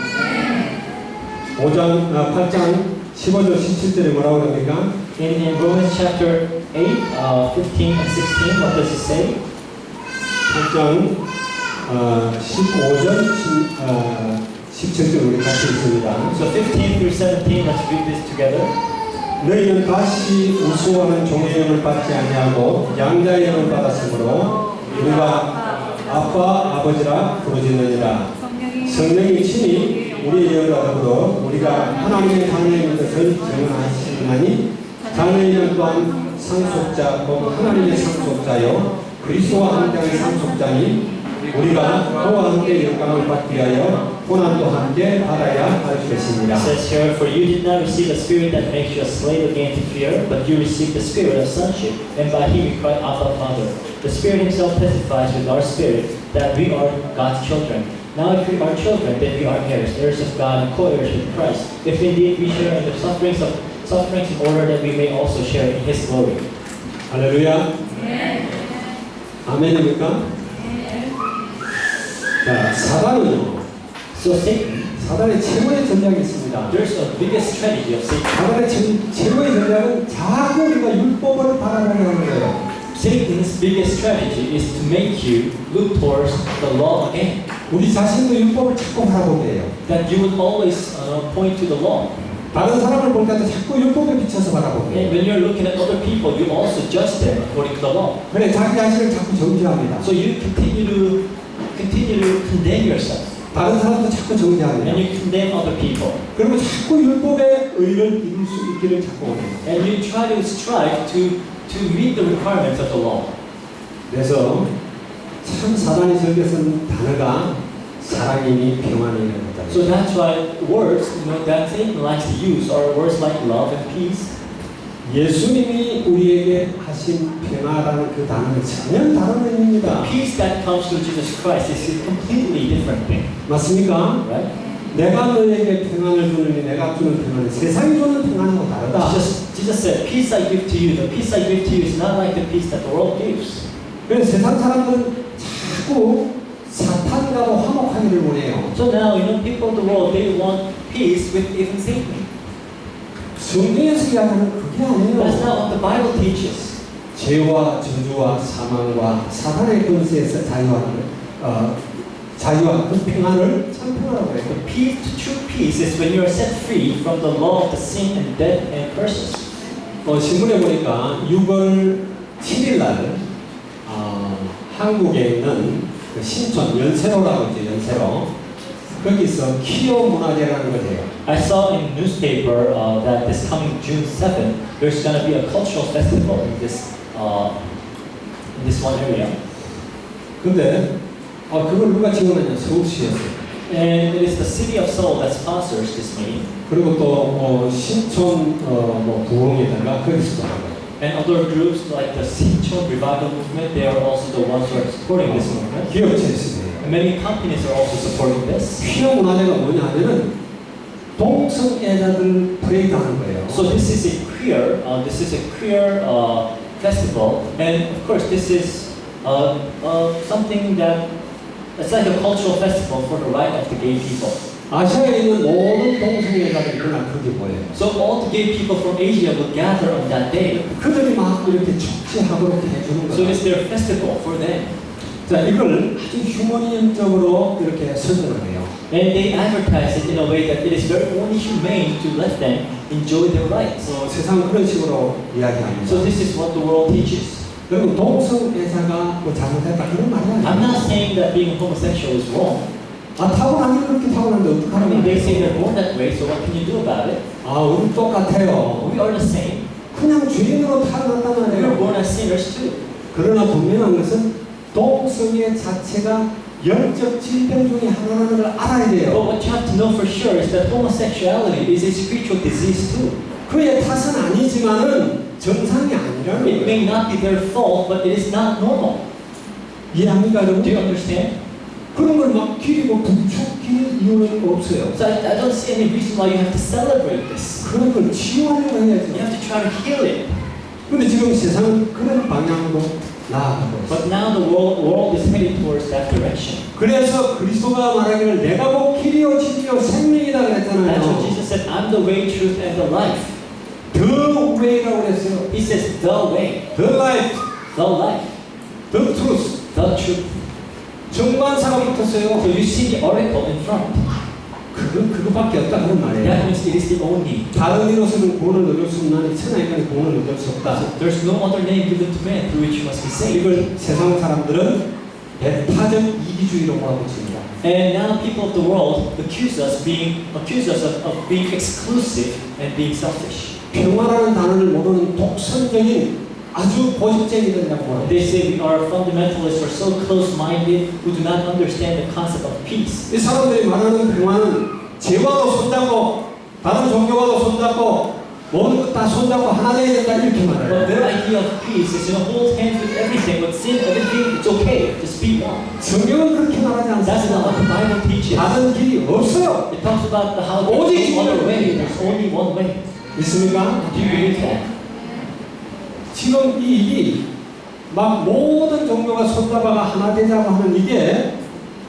8장 15절 17절에 뭐라고 합니까? In Romans chapter 8, 15 and 16, what does it say? 8장 15절 17절 우리 같이 읽습니다. So 15 through 17, let's read this together. 너희는 다시 우수하는 종의 영을 받지 아니하고 양자의 영을 받았으므로 우리가 아빠 아버지라 부르짖느니라. 성령이 친히 우리의 영을 더불어 우리가 하나님의 자녀인 것을 증언하시나니 자녀인 또한 상속자 곧 하나님의 상속자요 그리스도와 함께하는 상속자니 우리가 그와 함께 영광을 받기 위하여 고난도 함께 받아야 할 것입니다. It says here, For you did not receive a spirit that makes you a slave again to fear, but you received the spirit of sonship, and by him we cry, Abba, Father. The Spirit himself testifies with our spirit that we are God's children. Now if we are children, then we are heirs, heirs of God, and co-heirs with Christ. If indeed we share in the sufferings in order that we may also share in his glory. 할렐루야. 아멘입니까? 자, 사단은요. So Satan, 사단의 최고의 전략이 있습니다. there's a biggest strategy of Satan. 사단의 최고의 전략은 자꾸 우리가 율법을 바라보게 하는 거예요. Satan's biggest strategy is to make you look towards the law again. 우리 자신도 율법을 자꾸 바라보게 해요. That you would always point to the law. 다른 사람을 볼 때도 자꾸 율법에 비춰서 바라보게 And 해요. when you're looking at other people, you also judge them according to the law. 그래 자기 자신을 자꾸 정죄합니다. So you continue to condemn yourself. 다른 사람도 자꾸 And 정죄합니다. you condemn other people. 그리고 자꾸 율법의 의를 이룰 수 있기를 자꾸 원해요. And you try to strive to meet the requirements of the law. 그래서 참 사단이 즐겨 쓴 단어가 사랑이니 평안이라는 거다. So that's why words, that Satan likes to use are words like love and peace. 예수님이 우리에게 하신 평화라는 그 단어는 전혀 다른 의미입니다. Peace that comes through Jesus Christ is a completely different thing, 맞습니까? right? 내가 너에게 평안을 주느니 내가 주는 평안은 세상이 주는 평안하고 다르다. Jesus said, peace I give to you. The peace I give to you is not like the peace that the world gives. 그래서 세상 사람들은 자꾸 사탄과도 화목하기를 원해요. So now, people of the world, they want peace with even Satan. 성경에서 이야기하는 그게 아니에요. That's not what the Bible teaches. 죄와 저주와 사망과 사탄의 권세에서 자유와 그 평안을 참 평안하고 해요. The peace, the true peace is when you are set free from the law of the sin and death and curses. 신문에 보니까 6월 7일 날 한국에 있는 그 신촌 연세로라고 있죠. 연세로 거기서 키오 문화제라는 걸 해요. I saw in newspaper that this coming June 7th, there's going to be a cultural festival in this one area. 근데 그걸 누가 지원했냐? 서울시였어요. And it is the city of Seoul that sponsors this meeting. 그리고 또 신촌 부흥회든가 거기서도 하고. And other groups like the Sinchon Revival Movement, they are also the ones who are supporting this movement. 기업체에서 And many companies are also supporting this. 키오 문화제가 뭐냐 하면은 동성애자들 프레이드하는 거예요. So this is a queer festival, and of course this is something that it's like a cultural festival for the right of the gay people. 아시아에 있는 모든 동성애자들이 그날 거기 모여요. So all the gay people from Asia will gather on that day. 그들이 막 이렇게 축제하고 이렇게 해주는 So 거예요. it's their festival for them. 자, 이걸 아주 휴머니즘적으로 이렇게 설정을 해요. And they advertise it in a way that it is very only humane to let them enjoy their rights. 세상 그런 식으로 이야기합니다. So this is what the world teaches. 여러분 동성애자가 뭐 잘못했다 그런 말이 I'm 아니에요. not saying that being homosexual is wrong. 타고나긴 그렇게 타고났는데 I mean, 어떡하라고 they say 해요? they're born that way, so what can you do about it? 우리 똑같아요. We are the same. 그냥 죄인으로 태어났단 We were 말이에요. born as sinners too. 그러나 분명한 것은 동성애 자체가 영적 질병 중에 하나라는 걸 알아야 But 돼요. what you have to know for sure is that homosexuality is a spiritual disease too. 그의 탓은 아니지만은 정상이 아니라는 It may 거예요. not be their fault, but it is not normal. 이해합니까 여러분? Do you understand? 그런 걸 막 기리고 부축할 이유는 없어요. So I don't see any reason why you have to celebrate this. 그런 걸 치유하려고 You 해야죠. have to try to heal it. 근데 지금 세상은 그런 방향으로 나아가고 있어요. But now the world is heading towards that direction. 그래서 그리스도가 말하기를 내가 곧 길이요 진리요 생명이다 That's what 그랬잖아요. Jesus said, I'm the way, truth, and the life. The way라고 그랬어요. He says, the way, The life, the life, the truth. the truth. 정관사가 So 붙었어요. you see the oracle in front. 그거밖에 없다 그런 That 말이에요. means it is the only. 다른 이로서는 구원을 얻을 수 없나니 천하인간의 구원을 얻을 수 없다. So there's no other name given to man through which you must be saved. 이걸 세상 사람들은 배타적 이기주의로 몰아붙입니다. And now people of the world accuse us of being exclusive and being selfish. 평화라는 단어를 모르는 독선적인 아주 고집쟁이들이라고 말합니다. They say we are fundamentalists or so close-minded who do not understand the concept of peace. 이 사람들이 말하는 평화는 죄와도 손잡고 다른 종교와도 손잡고 모든 것 다 손잡고 하나 되어야 된다 이렇게 But 말해요. their idea of peace is hold hands with everything, but sin, everything, it's okay. Just be one. 성경은 그렇게 말하지 That's not what the 않습니다. Bible teaches. 다른 길이 없어요. It talks about how only there's no other way. one way. There's only one way. 믿습니까? Do you believe that? 지금 이 일이 막 모든 종교가 손잡아가 하나 되자고 하는 이게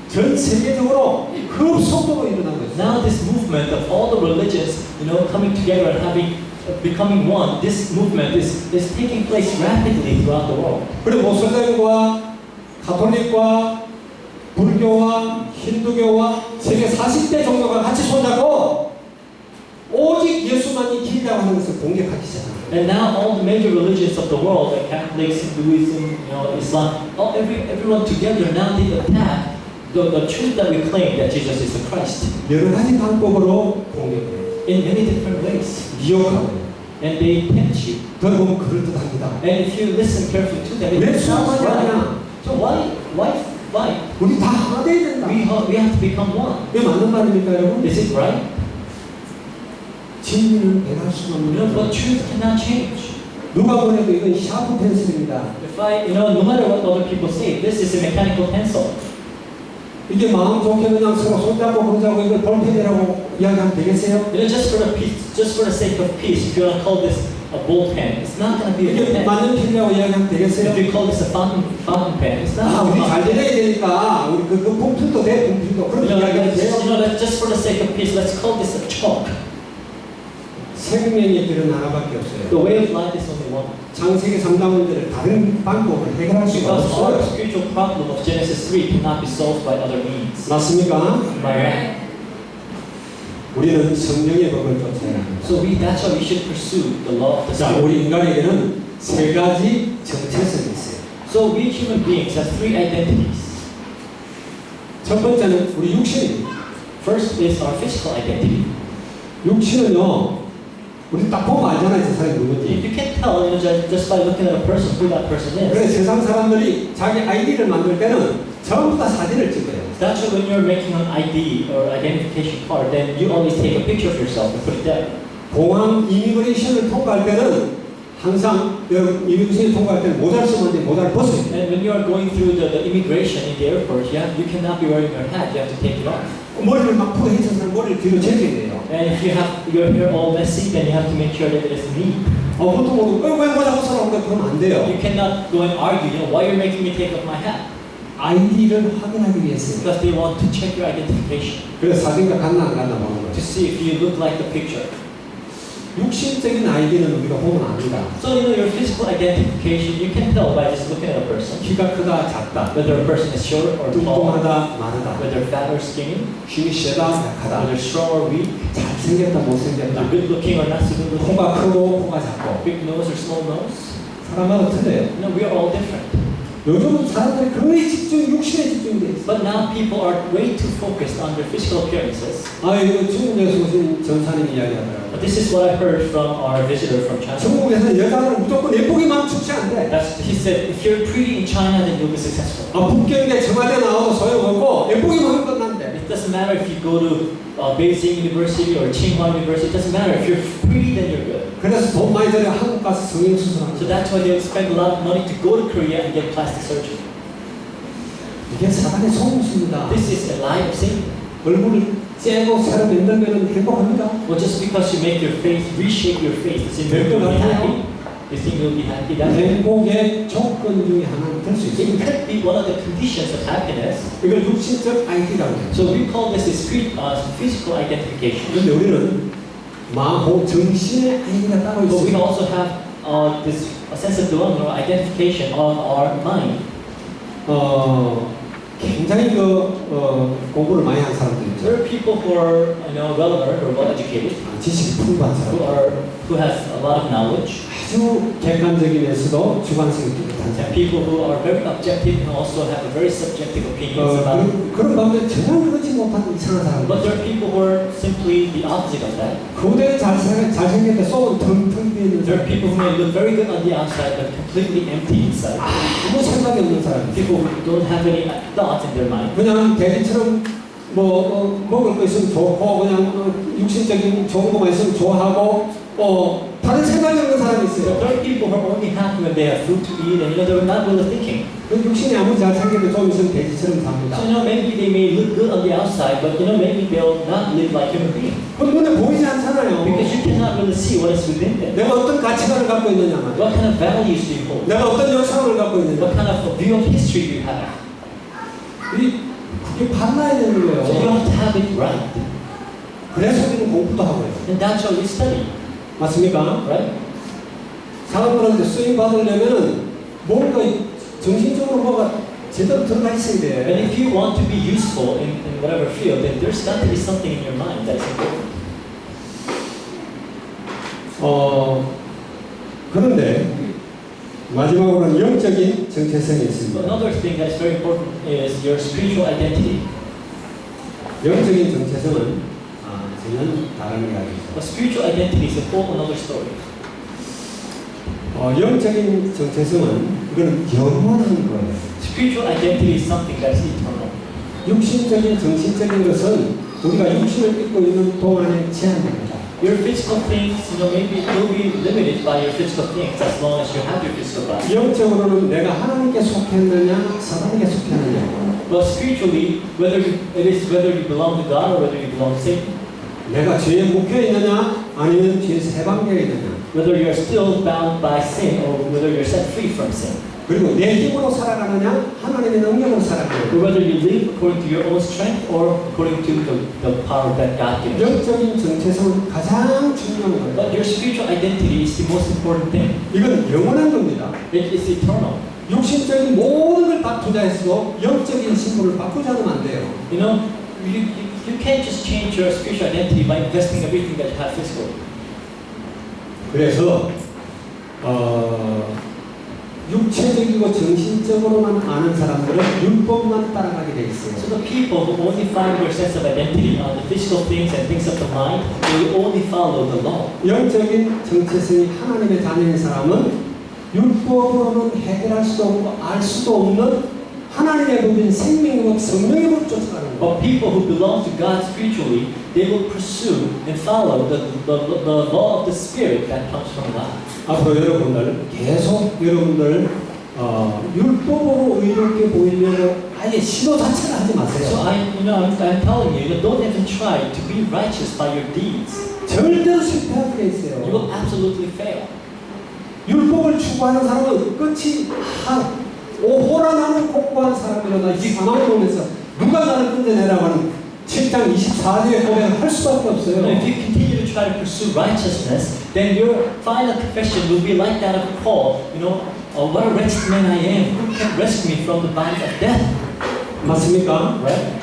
전 세계적으로 급속도로 일어나고 있어요. Now this movement of all the religions, coming together and becoming one, this movement is taking place rapidly throughout the world. 그리고 모슬렘과 가톨릭과 불교와 힌두교와 세계 40대 종교가 같이 손잡고 오직 예수만이 길이라고 하는 것을 공격하기 시작합니다. And now all the major religions of the world, like Catholics, Hinduism, Islam, everyone together now they attack the truth that we claim that Jesus is the Christ 여러 가지 방법으로 공격해요. in many different ways. 미혹하고 And they tempt you. 들어보면 그럴듯합니다. And if you listen carefully to them, 왜 it sounds 수업하지 right. 않냐? So why? 우리 다 하나 돼야 된다. We have to become one. 이게 맞는 말입니까 여러분? Is it right? 진리는 변할 수가 없는 But 거예요. truth cannot change. 누가 보내도 이건 샤프 펜슬입니다. If no matter what other people say, this is a mechanical pencil. 이게 마음 좋게 그냥 서로 손잡고 그러자고 이걸 볼펜이라고 이야기하면 되겠어요? Just for the sake of peace, if you want to call this a ball pen, it's not going to be a 이게 pen. 맞는 펜이라고 이야기하면 되겠어요? If you call this a fountain pen, it's not. 우리 잘 되려야 되니까 우리 그 분필도 돼 분필도 그렇게 이야기하면 돼요? Just for the sake of peace, let's call this a chalk. 생명의 길은 하나밖에 없어요. The way of life is only one. 창세기 3장문들을 다른 방법으로 해결할 수가 Because our 없어요. spiritual problem of Genesis 3 cannot be solved by other means. 맞습니까? Am I right? 우리는 성령의 법을 쫓아야 합니다. So that's why we should pursue the law of the 자, Spirit. 우리 인간에게는 세 가지 정체성이 있어요. So we human beings have three identities. 첫 번째는 우리 육신입니다. First is our physical identity. 육신은요, 우리 딱 보면 알잖아요, 저 사람이 누군지. You can tell just by looking at a person who that person 그래 is. 세상 사람들이 자기 아이디를 만들 때는 전부 다 사진을 찍어요. That's why when you're making an ID or identification card, then you always take a picture of yourself and put it there. 공항 이미그레이션을 통과할 때는 항상 여러분 이미그레이션을 통과할 때는 모자를 쓰면 안 돼, 모자를 벗어야 돼. And when you are going through the immigration in the airport, you cannot be wearing your hat. You have to take it off. 머리를 막 풀어 해서는 머리를 뒤로 제껴야 돼요. And if you have your hair all messy, then you have to make sure that it is neat. 보통 왜 모자 벗으라고 그래? 그러면 안 돼요. You cannot go and argue, why you're making me take off my hat? 아이디를 확인하기 위해서요. Because they want to check your identification 그래서 사진과 같나 안 같나 보는 to 거죠. see if you look like the picture. 육신적인 아이디는 우리가 보면 압니다. So your physical identification, you can tell by just looking at a person 키가 크다, 작다, whether a person is short or tall, 뚱뚱하다, 마르다, whether fat or skinny, 힘이 세다, 약하다, whether strong or weak, 잘생겼다, whether 못생겼다, good looking or not so good looking, 코가 크고 코가 작고 big nose or small nose. 사람마다 틀려요. We are all different. 요즘은 사람들이 거의 육신에 집중돼 있어요. But now people are way too focused on their physical appearances. 이거 중국에서 오신 전사님이 이야기하더라고요. But this is what I heard from our visitor from China. 중국에서는 여자들은 무조건 예쁘기만 축제 안 돼. He said, if you're pretty in China, then you'll be successful. 북경대 청와대 나와도 소용없고 예쁘기만 하면 끝난대. It doesn't matter if you go to Beijing University or Tsinghua University. It doesn't matter if you're pretty, then you're good. 그래서 돈 많이 들여 한국 가서 성형 수술하는 So that's why they would spend a lot of money to go to Korea and get plastic surgery. 이게 사단의 속임수입니다. This is a lie of Satan. 얼굴을 째고 새로 만들면 행복합니까? Well, just because you make your face, reshape your face, does it mean you'll be happy? You think you'll be happy that way? 행복의 조건 중에 하나는 될 수 It 있습니다. could be one of the conditions of happiness. 이걸 육신적 아이디라고 해요. So we call this physical identification. 그런데 우리는 마음, 정신의 아이디가 따로 But we 있습니다. also have this sense of belonging or identification of our mind. 굉장히 공부를 많이 한 사람들 있죠. There are people who are, well learned or well educated, 지식이 풍부한 사람. who has a lot of knowledge, 아주 객관적이면서도 주관성이 뚜렷한 and 사람. people who are very objective and also have a very subjective opinions about it. 그런 반면에 전혀 그렇지 못한 이상한 사람들. But there are people who are simply the opposite of that. 그대로 잘생겼는데 속은 텅텅 비어있는 There 사람. are people who may look very good on the outside but completely empty inside. 아무 생각이 없는 사람. People who don't have any thoughts in their mind. 그냥 돼지처럼 먹을 거 있으면 좋고 그냥 육신적인 좋은 것만 있으면 좋아하고 다른 생각이 없는 사람이 So 있어요. there are people who are only happy when they have food to eat and they're not really thinking. 그 육신이 아무리 잘생겨도 좀 있으면 돼지처럼 삽니다. So maybe they may look good on the outside but maybe they'll not live like human beings. 그 눈에 보이지 않잖아요. Because you cannot really see what is within them. 내가 어떤 가치관을 갖고 있느냐만, What kind of values do you hold? 내가 어떤 역사를 갖고 있느냐. What kind of view of history do you have? 그게 발라야 되는 So you 거예요. have to have it right. 그래서 우리는 공부도 하고요. And that's why we study, 맞습니까? right? 사람들한테 쓰임 받으려면은 뭔가 정신적으로 뭐가 제대로 들어가 있어야 And 돼. if you want to be useful in whatever field, then there's got to be something in your mind that is important. 그런데 마지막으로는 영적인 정체성이 So 있습니다. another thing that is very important is your spiritual identity. 영적인 정체성은 전혀 다른 이야기죠. A spiritual identity is a whole another story. 영적인 정체성은 이거는 영원한 거예요. Spiritual identity is something that is eternal. 육신적인 정신적인 것은 우리가 육신을 입고 있는 동안에 제한됩니다. Your physical things, maybe you'll be limited by your physical things as long as you have your physical body. 영적으로는 내가 하나님께 속했느냐 사단에게 속했느냐, But spiritually, whether you belong to God or whether you belong to Satan, 내가 죄에 묶여 있느냐 아니면 죄에서 해방되어 있느냐, whether you're still bound by sin or whether you're set free from sin, 그리고 내 힘으로 살아가느냐 하나님의 능력으로 살아가느냐. or whether you live according to your own strength or according to the power that God gives. 영적인 정체성은 가장 중요한 거예요. But your spiritual identity is the most important thing. 이건 영원한 겁니다. It is eternal. 육신적인 모든 걸 다 투자했어도 영적인 신분을 바꾸지 않으면 안 돼요. You can't just change your spiritual identity by investing everything that you have physically. 그래서 육체적이고 정신적으로만 아는 사람들은 율법만 따라가게 돼 있어요. So the people who only find their sense of identity on the physical things and things of the mind, they will only follow the law. 영적인 정체성이 하나님의 자녀인 사람은 율법으로는 해결할 수도 없고 알 수도 없는 하나님의 법인 생명의 법, 성령의 법을 쫓아가는 거예요. But people who belong to God spiritually, they will pursue and follow the law of the Spirit that comes from God. 앞으로 여러분들 계속 여러분들 율법으로 의롭게 보이려고 아예 시도 자체를 하지 So 마세요. I'm telling you, don't even try to be righteous by your deeds. 절대로 실패할 게 You 있어요. will absolutely fail. 율법을 추구하는 사람은 끝이 오호라 나는 공부한 사람이라나 이 상황을 보면서 누가 나를 끝내내라고 하는 7장 24절의 고백을 할 수밖에 없어요. If you continue to try to pursue righteousness, then your final confession will be like that of Paul. What a wretched man I am. Who can rescue me from the body of death? 맞습니까? Right?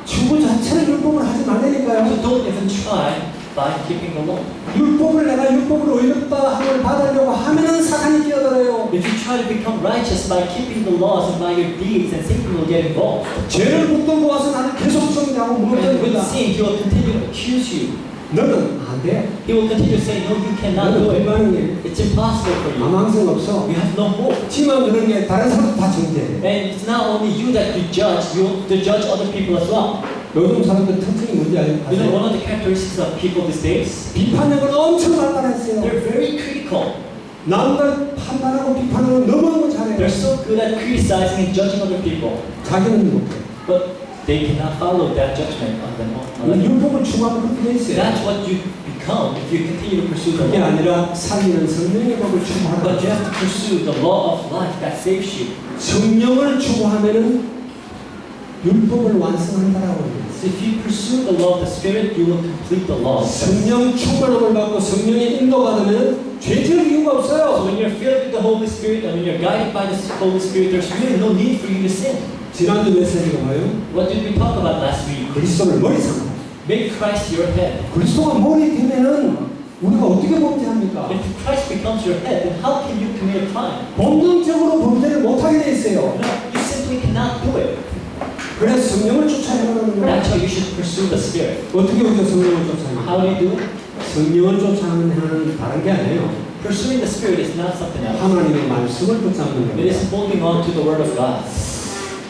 추구 자체를 율법을 하지 So 말라니까요. don't even try by keeping the law. 율법을 내가 율법으로 의롭다 함을 받으려고 하면은 사탄이 끼어들어요. If you try to become righteous by keeping the laws and by your deeds, then Satan will get involved. 죄를 붙들고 와서 나는 계속 정죄하고 And 물어뜯는 with 거다. sin, he will continue to accuse you. 너는 안 돼. He will continue to say, no, you cannot do 너는 it. 불가능해. It's impossible for you. 아망성 없어. You have no hope. 지만 그런 게 다른 사람도 다 정죄해. And it's not only you that you judge, you to judge other people as well. 요즘 사람들 특징이 뭔지 You know, 아세요? one of the characteristics of people these days, 비판력을 엄청 나타냈어요. they're very critical. 남들 판단하고 비판하고 너무너무 잘해요. They're so good at criticizing and judging other people, 자기는 못해. but they cannot follow that judgment on them. 율법을 추구하면 그렇게 돼 있어요. That's what you become if you continue to pursue the 그게 law. 아니라 살리는 성령의 법을 But 추구하라. you have to pursue the law of life that saves you. 성령을 추구하면은 율법을 완성한다라고 해요. So if you pursue the law of the Spirit, you will complete the law. So 성령 충만함을 받고 성령의 인도받으면 죄질 이유가 없어요. when you're filled with the Holy Spirit and when you're guided by the Holy Spirit, there's really no need for you to sin. 지난주 메시지가 뭐예요? What did we talk about last week? 그리스도를 머리 삼아. Make Christ your head. 그리스도가 머리 되면은 우리가 어떻게 범죄합니까? If Christ becomes your head, then how can you commit a crime? 본능적으로 범죄를 못하게 돼 있어요. No, you simply cannot do it. 그래서 성령을 쫓아야 하는 거예요. That's why you should pursue the Spirit. 어떻게 우리가 성령을 쫓아야 How do you do it? 성령을 쫓아하는 하는 다른 게 아니에요. Pursuing the Spirit is not something else. 하나님의 말씀을 붙잡는 It 겁니다. is holding on to the Word of God.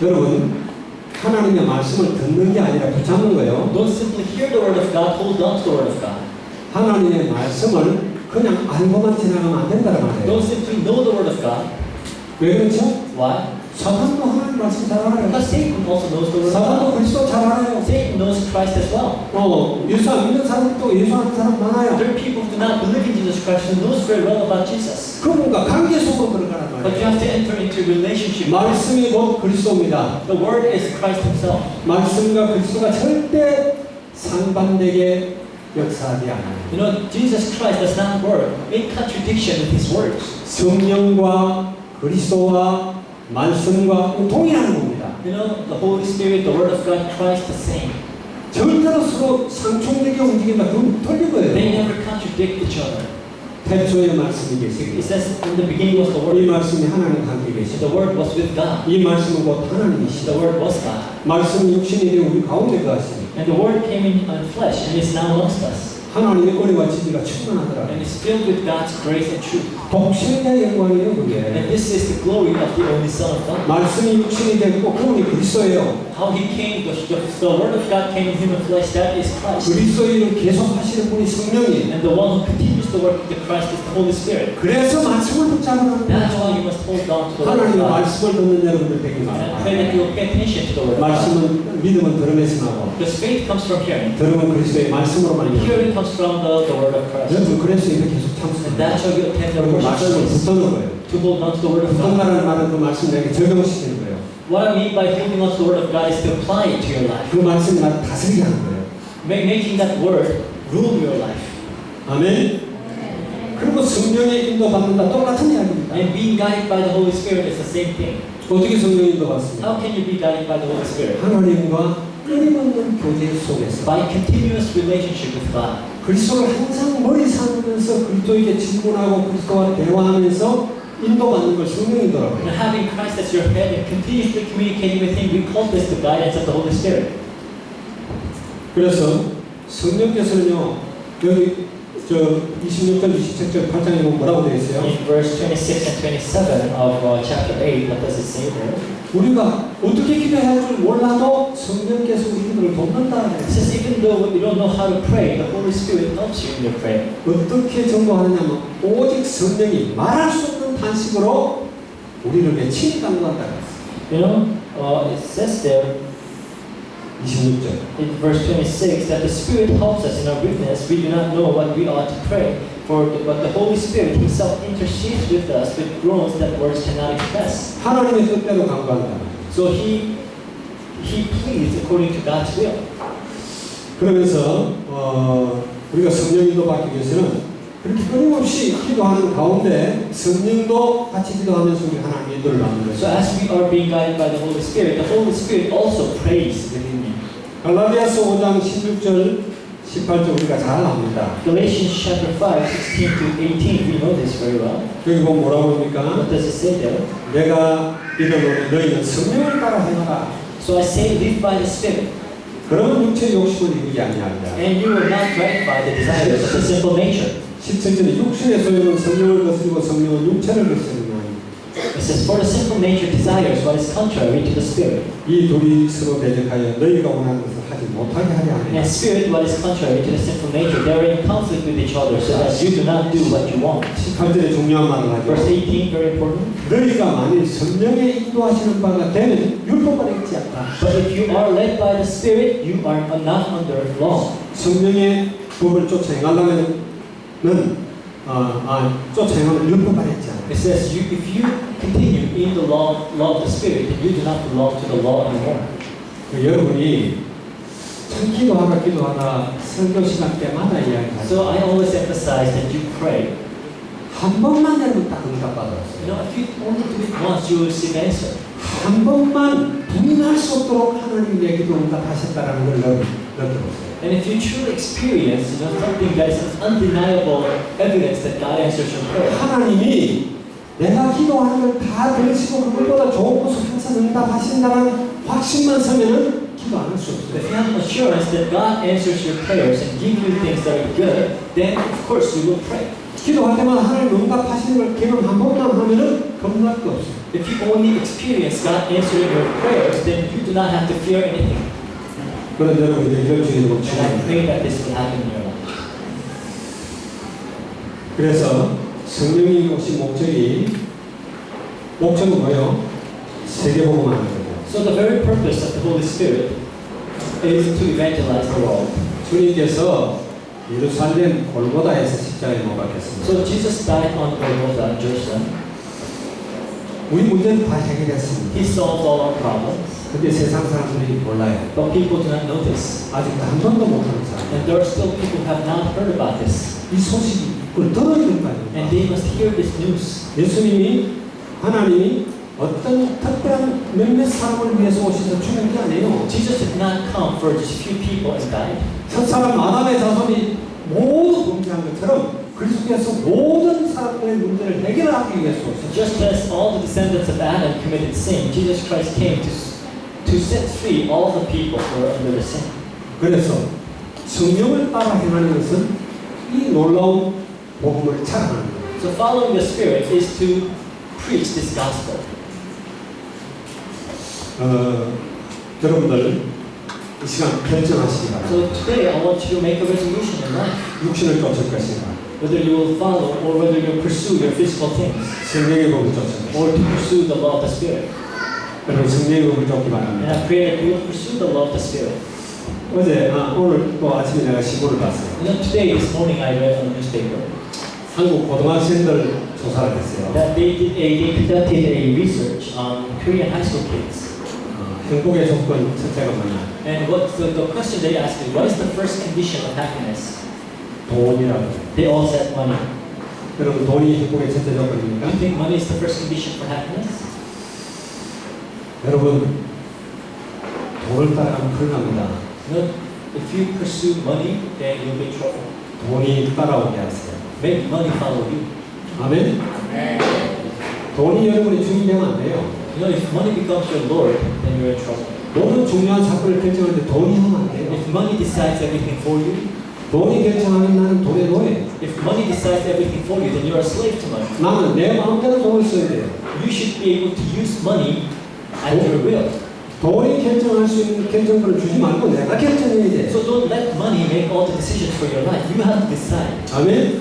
여러분, 하나님의 말씀을 듣는 게 아니라 붙잡는 거예요. Don't simply hear the Word of God, hold on to the Word of God. 하나님의 말씀을 그냥 알고만 지나가면 안 된다는 말이에요. Don't simply know the Word of God. 왜 그렇죠? Why? 사탄도 하나님 말씀 잘 알아요. Because Satan also knows the Word of 사탄도 God. 그리스도 잘 알아요. Satan knows Christ as well. 예수 안 믿는 사람도 예수하는 사람 많아요. There are people who do not believe in Jesus Christ who knows very well about Jesus. 그분과 관계 속으로 들어가란 But you 말이에요. have to enter into a relationship. 말씀이 곧 그리스도입니다. The Word is Christ Himself. 말씀과 그리스도가 절대 상반되게 역사하지 않아요. You know, Jesus Christ does not work in contradiction with His words. 성령과 그리스도와 말씀과 동일한 겁니다. You know, the Holy Spirit, the Word of God, Christ the same. 절대로 서로 상충되게 움직인다. 그건 틀린 They 거예요. never contradict each other. 태초에 말씀이 It 계시고 says in the beginning was the 이 Word. 말씀이 하나님과 함께 계시고 The Word was with God. 이 말씀은 곧 The 하나님이시다. Word was God. 말씀이 육신이 되어 우리 가운데 거하시니 And the Word came in flesh and is now amongst us. 하나님의 은혜와 진리가 충만하더라. And is filled with God's grace and truth. 독생자의 영광이에요 그게. And this is the glory of the only Son of God. 말씀이 육신이 되고 그분이 그리스도예요. How He came, the Word of God came in human flesh, that is Christ. 그리스도의 일을 계속 하시는 분이 성령이. And the one who continues the work of the Christ is the Holy Spirit. 그래서 말씀을 붙잡으라는 That's 거예요. why you must hold on to the Word of 하나님의 God. 말씀을 듣는 여러분들 되기 And I 바랍니다. pray that you will pay attention to the Word of God. 말씀은 믿음은 들음에서 나고 Because faith comes from hearing. 들음은 그리스도의 말씀으로만 이루어져요. Hearing comes from the Word of Christ. 여러분 그래서 이렇게 계속 And 참습니다. that's why you attend the 그리고 worship 말씀을 service. 붙드는 거예요. To hold on to the Word of God. 붙든다는 말은 그 말씀을 내게 적용시키는 거예요. What I mean by holding on to the Word of God is to apply it to your life. 그 말씀이 나를 다스리게 하는 거예요. Making that Word rule your life. 아멘. 그리고 성령의 인도 받는다 똑같은 이야기입니다. And being guided by the Holy Spirit is the same thing. 어떻게 성령 인도 받습니까? How can you be guided by the Holy Spirit? 하나님과 끊임없는 교제 속에서 By continuous relationship with God. 그리스도를 항상 머리 삼으면서 그리스도에게 질문하고 그리스도와 대화하면서 인도받는 걸 성령이더라고요. And having Christ as your head and continuously communicating with Him, we call this the guidance of the Holy Spirit. 그래서 성령께서는요 여기 저 26절, 27절 8장에 보면 뭐라고 되어 있어요? In verse 26 and 27 of chapter 8, what does it say there? 우리가 어떻게 기도해야 할 줄 몰라도 성령께서 우리 기도를 돕는다. It says even though you don't know how to pray, the Holy Spirit helps you in your prayer. 어떻게 전도하느냐면 오직 성령이 말할 수 없는 탄식으로 우리를 외치니 감동한다. You know, it says there 26절. in verse 26 that the Spirit helps us in our weakness. We do not know what we ought to pray for, but the Holy Spirit Himself intercedes with us with groans that words cannot express. 하나님의 뜻대로 간구한다. So He pleads according to God's will. 그러면서 우리가 성령인도 받기 위해서는 그렇게 끊임없이 기도하는 가운데 성령도 같이 기도하면서 우리 하나님의 인도를 받는 So 것이죠. as we are being guided by the Holy Spirit also prays within you. 갈라디아서 5장 16절 18절 우리가 잘 압니다. Galatians chapter 5, 16 to 18, we know this very well. 여기 보면 뭐라고 합니까? What does it say there? 내가 이르노니 너희는 성령을 따라 행하라. So I say, live by the Spirit, 그러면 육체의 욕심을 이루지 아니하리라. and you will not gratify the desires of the sinful nature. 17절에 육신의 소유는 성령을 거스리고 성령은 육체를 거스르나니 It says, for the sinful nature desires what is contrary to the Spirit, 이 둘이 서로 대적하여 너희가 원하는 것을 하지 못하게 하려 and 하느니라. Spirit what is contrary to the sinful nature. They are in conflict with each other, so that you do not do what you want. 18절에 중요한 말을 Verse 하죠. 18, very important. 너희가 만일 성령의 인도하시는 바가 되면 율법 아래 있지 않다. But if you are led by the Spirit, you are not under law. 성령의 법을 쫓아 행하려면은 쫓아 행하면 율법 아래 있지 않아. It says, if you continue in the law of the Spirit, then you do not belong to the law anymore. 여러분이 참 기도하다 설교 시간 때마다 이야기하죠. So I always emphasize that you pray. 한 번만 여러분 딱 응답받았어요. You know, if you only do it once, you will receive answer. 한 번만 부인할 수 없도록 하나님의 기도 응답하셨다라는 걸 느껴보세요. And if you truly experience, something that is undeniable evidence that God answers your prayer, 하나님이 내가 기도하는 걸 다 들으시고 그것보다 좋은 것을 항상 응답하신다는 확신만 서면은 기도 안 할 수 없어요. if you have assurance that God answers your prayers and give you things that are good, then of course you will pray. 기도할 때마다 하나님 응답하시는 걸 경험 한 번만 하면은 겁날 게 없어요. If you only experience God answering your prayers, then you do not have to fear anything. 그런 여러분 이제 이런 주의를 못 And I 취합니다. pray that this will happen in your life. 그래서 성령이 오신 목적은 뭐예요? 세계복음하는 거죠. So the very purpose of the Holy Spirit is to evangelize the world. 주님께서 예루살렘 골고다에서 십자가에 못 박혔습니다. So Jesus died on Golgotha in Jerusalem. 우리 문제는 다 해결했습니다. He solved all our problems, 근데 세상 사람들이 몰라요. but people do not know this. 아직도 한 번도 못 들은 사람. And there are still people who have not heard about this. 이 소식을 들어야 될 거 And 아닙니까? they must hear this news. 하나님이 어떤 특별한 몇몇 사람을 위해서 오셔서 죽은 게 아니에요. Jesus did not come for just few people and died. 첫 사람 아담의 자손이 모두 범죄한 것처럼 그리스도께서 모든 사람들의 문제를 해결하기 위해서 오셨어요. Just as all the descendants of Adam committed sin, Jesus Christ came to set free all the people who are under the sin. 그래서 성령을 따라 행하는 것은 이 놀라운 복음을 자랑하는 거예요. So following the Spirit is to preach this gospel. 여러분들 이 시간 결정하시기 바랍니다. So today I want you to make a resolution in life. 육신을 쫓을 것인가, Whether you will follow or whether you pursue your physical things 성령의 법을 쫓을 것인가. or to pursue the law of the Spirit. 여러분 성령의 법을 쫓기 And 바랍니다. I pray that you will pursue the law of the Spirit. 오늘 또 아침에 내가 신문을 봤어요. Today, this morning, I read on the newspaper 한국 고등학생들 조사를 했어요. that they conducted a research on Korean high school kids. 행복의 조건 첫째가 뭐냐? And what the question they asked is, what is the first condition of happiness? 돈이라고. They all said money. 여러분 돈이 행복의 첫째 Do 조건입니까? you think money is the first condition for happiness? 여러분 돈을 따라가면 큰일 납니다. No. If you pursue money, then you'll be in trouble. 돈이 따라오게 하세요. Make money follow you. 아멘? 돈이 여러분의 주인 되면 안 돼요. You know, if money becomes your lord, then you're in trouble. 모든 중요한 사건을 결정하는데 돈이 하면 안 돼요. If money decides everything for you, 돈이 결정하면 나는 돈의 노예. if money decides everything for you, then you're a slave to money. 나는 내 마음대로 돈을 써야 돼요. You should be able to use money at your will. 돈이 결정할 수 있는 결정권을 주지 말고 내가 결정해야 돼. So don't let money make all the decisions for your life. You have to decide. 아멘?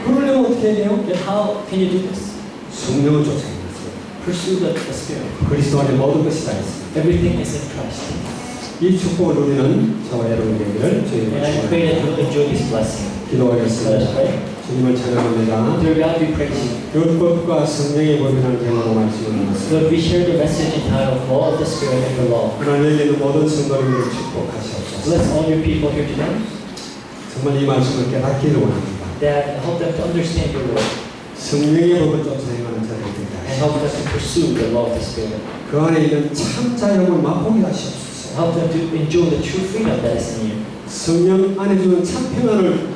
그러려면 어떻게 해야 돼요? Then how can you do this? 성령을 쫓아야 돼요. Pursue the Spirit. 그리스도 안에 모든 것이 다 있습니다. Everything is in Christ. 이 축복을 누리는 저와 여러분 되기를 주님으로 And I pray that 축원합니다. you'll enjoy this blessing. Let us 기도하겠습니다. pray. 주님을 찬양합니다. Dear God, we praise you. 율법과 성령의 법이라는 제목으로 말씀을 나눴습니다. Lord, we share the message entitled Law of the Spirit and the Law. 하나님에게는 모든 성도님을 축복하시옵소서. Bless all your people here today. 정말 이 말씀을 깨닫기를 원합니다. That help them to understand your word. 성령의 법을 쫓아 행하는 자들이 되게 And 하시옵소서. help them to pursue the law of the Spirit. 그 안에 있는 참 자유를 맛보게 하시옵소서. Help them to enjoy the true freedom that is in you. 성령 안에 주는 참 평안을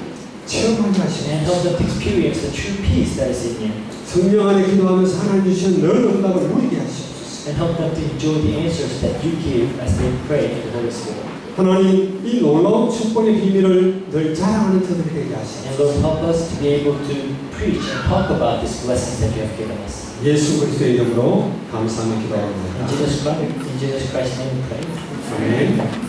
체험하게 and 하시고 help them to experience the true peace that is in you, 성령 안에 기도하면서 하나님 주시는 늘 응답을 누리게 하시옵소서. and help them to enjoy the answers that you give as they pray to the Holy Spirit. 하나님 이 놀라운 축복의 비밀을 늘 자랑하는 저들이 되게 And 하시옵소서. Lord, help us to be able to preach and talk about these blessings that you have given us. 예수 그리스도의 이름으로 감사하며 In 기도합니다. Jesus Christ's name we pray. 아멘.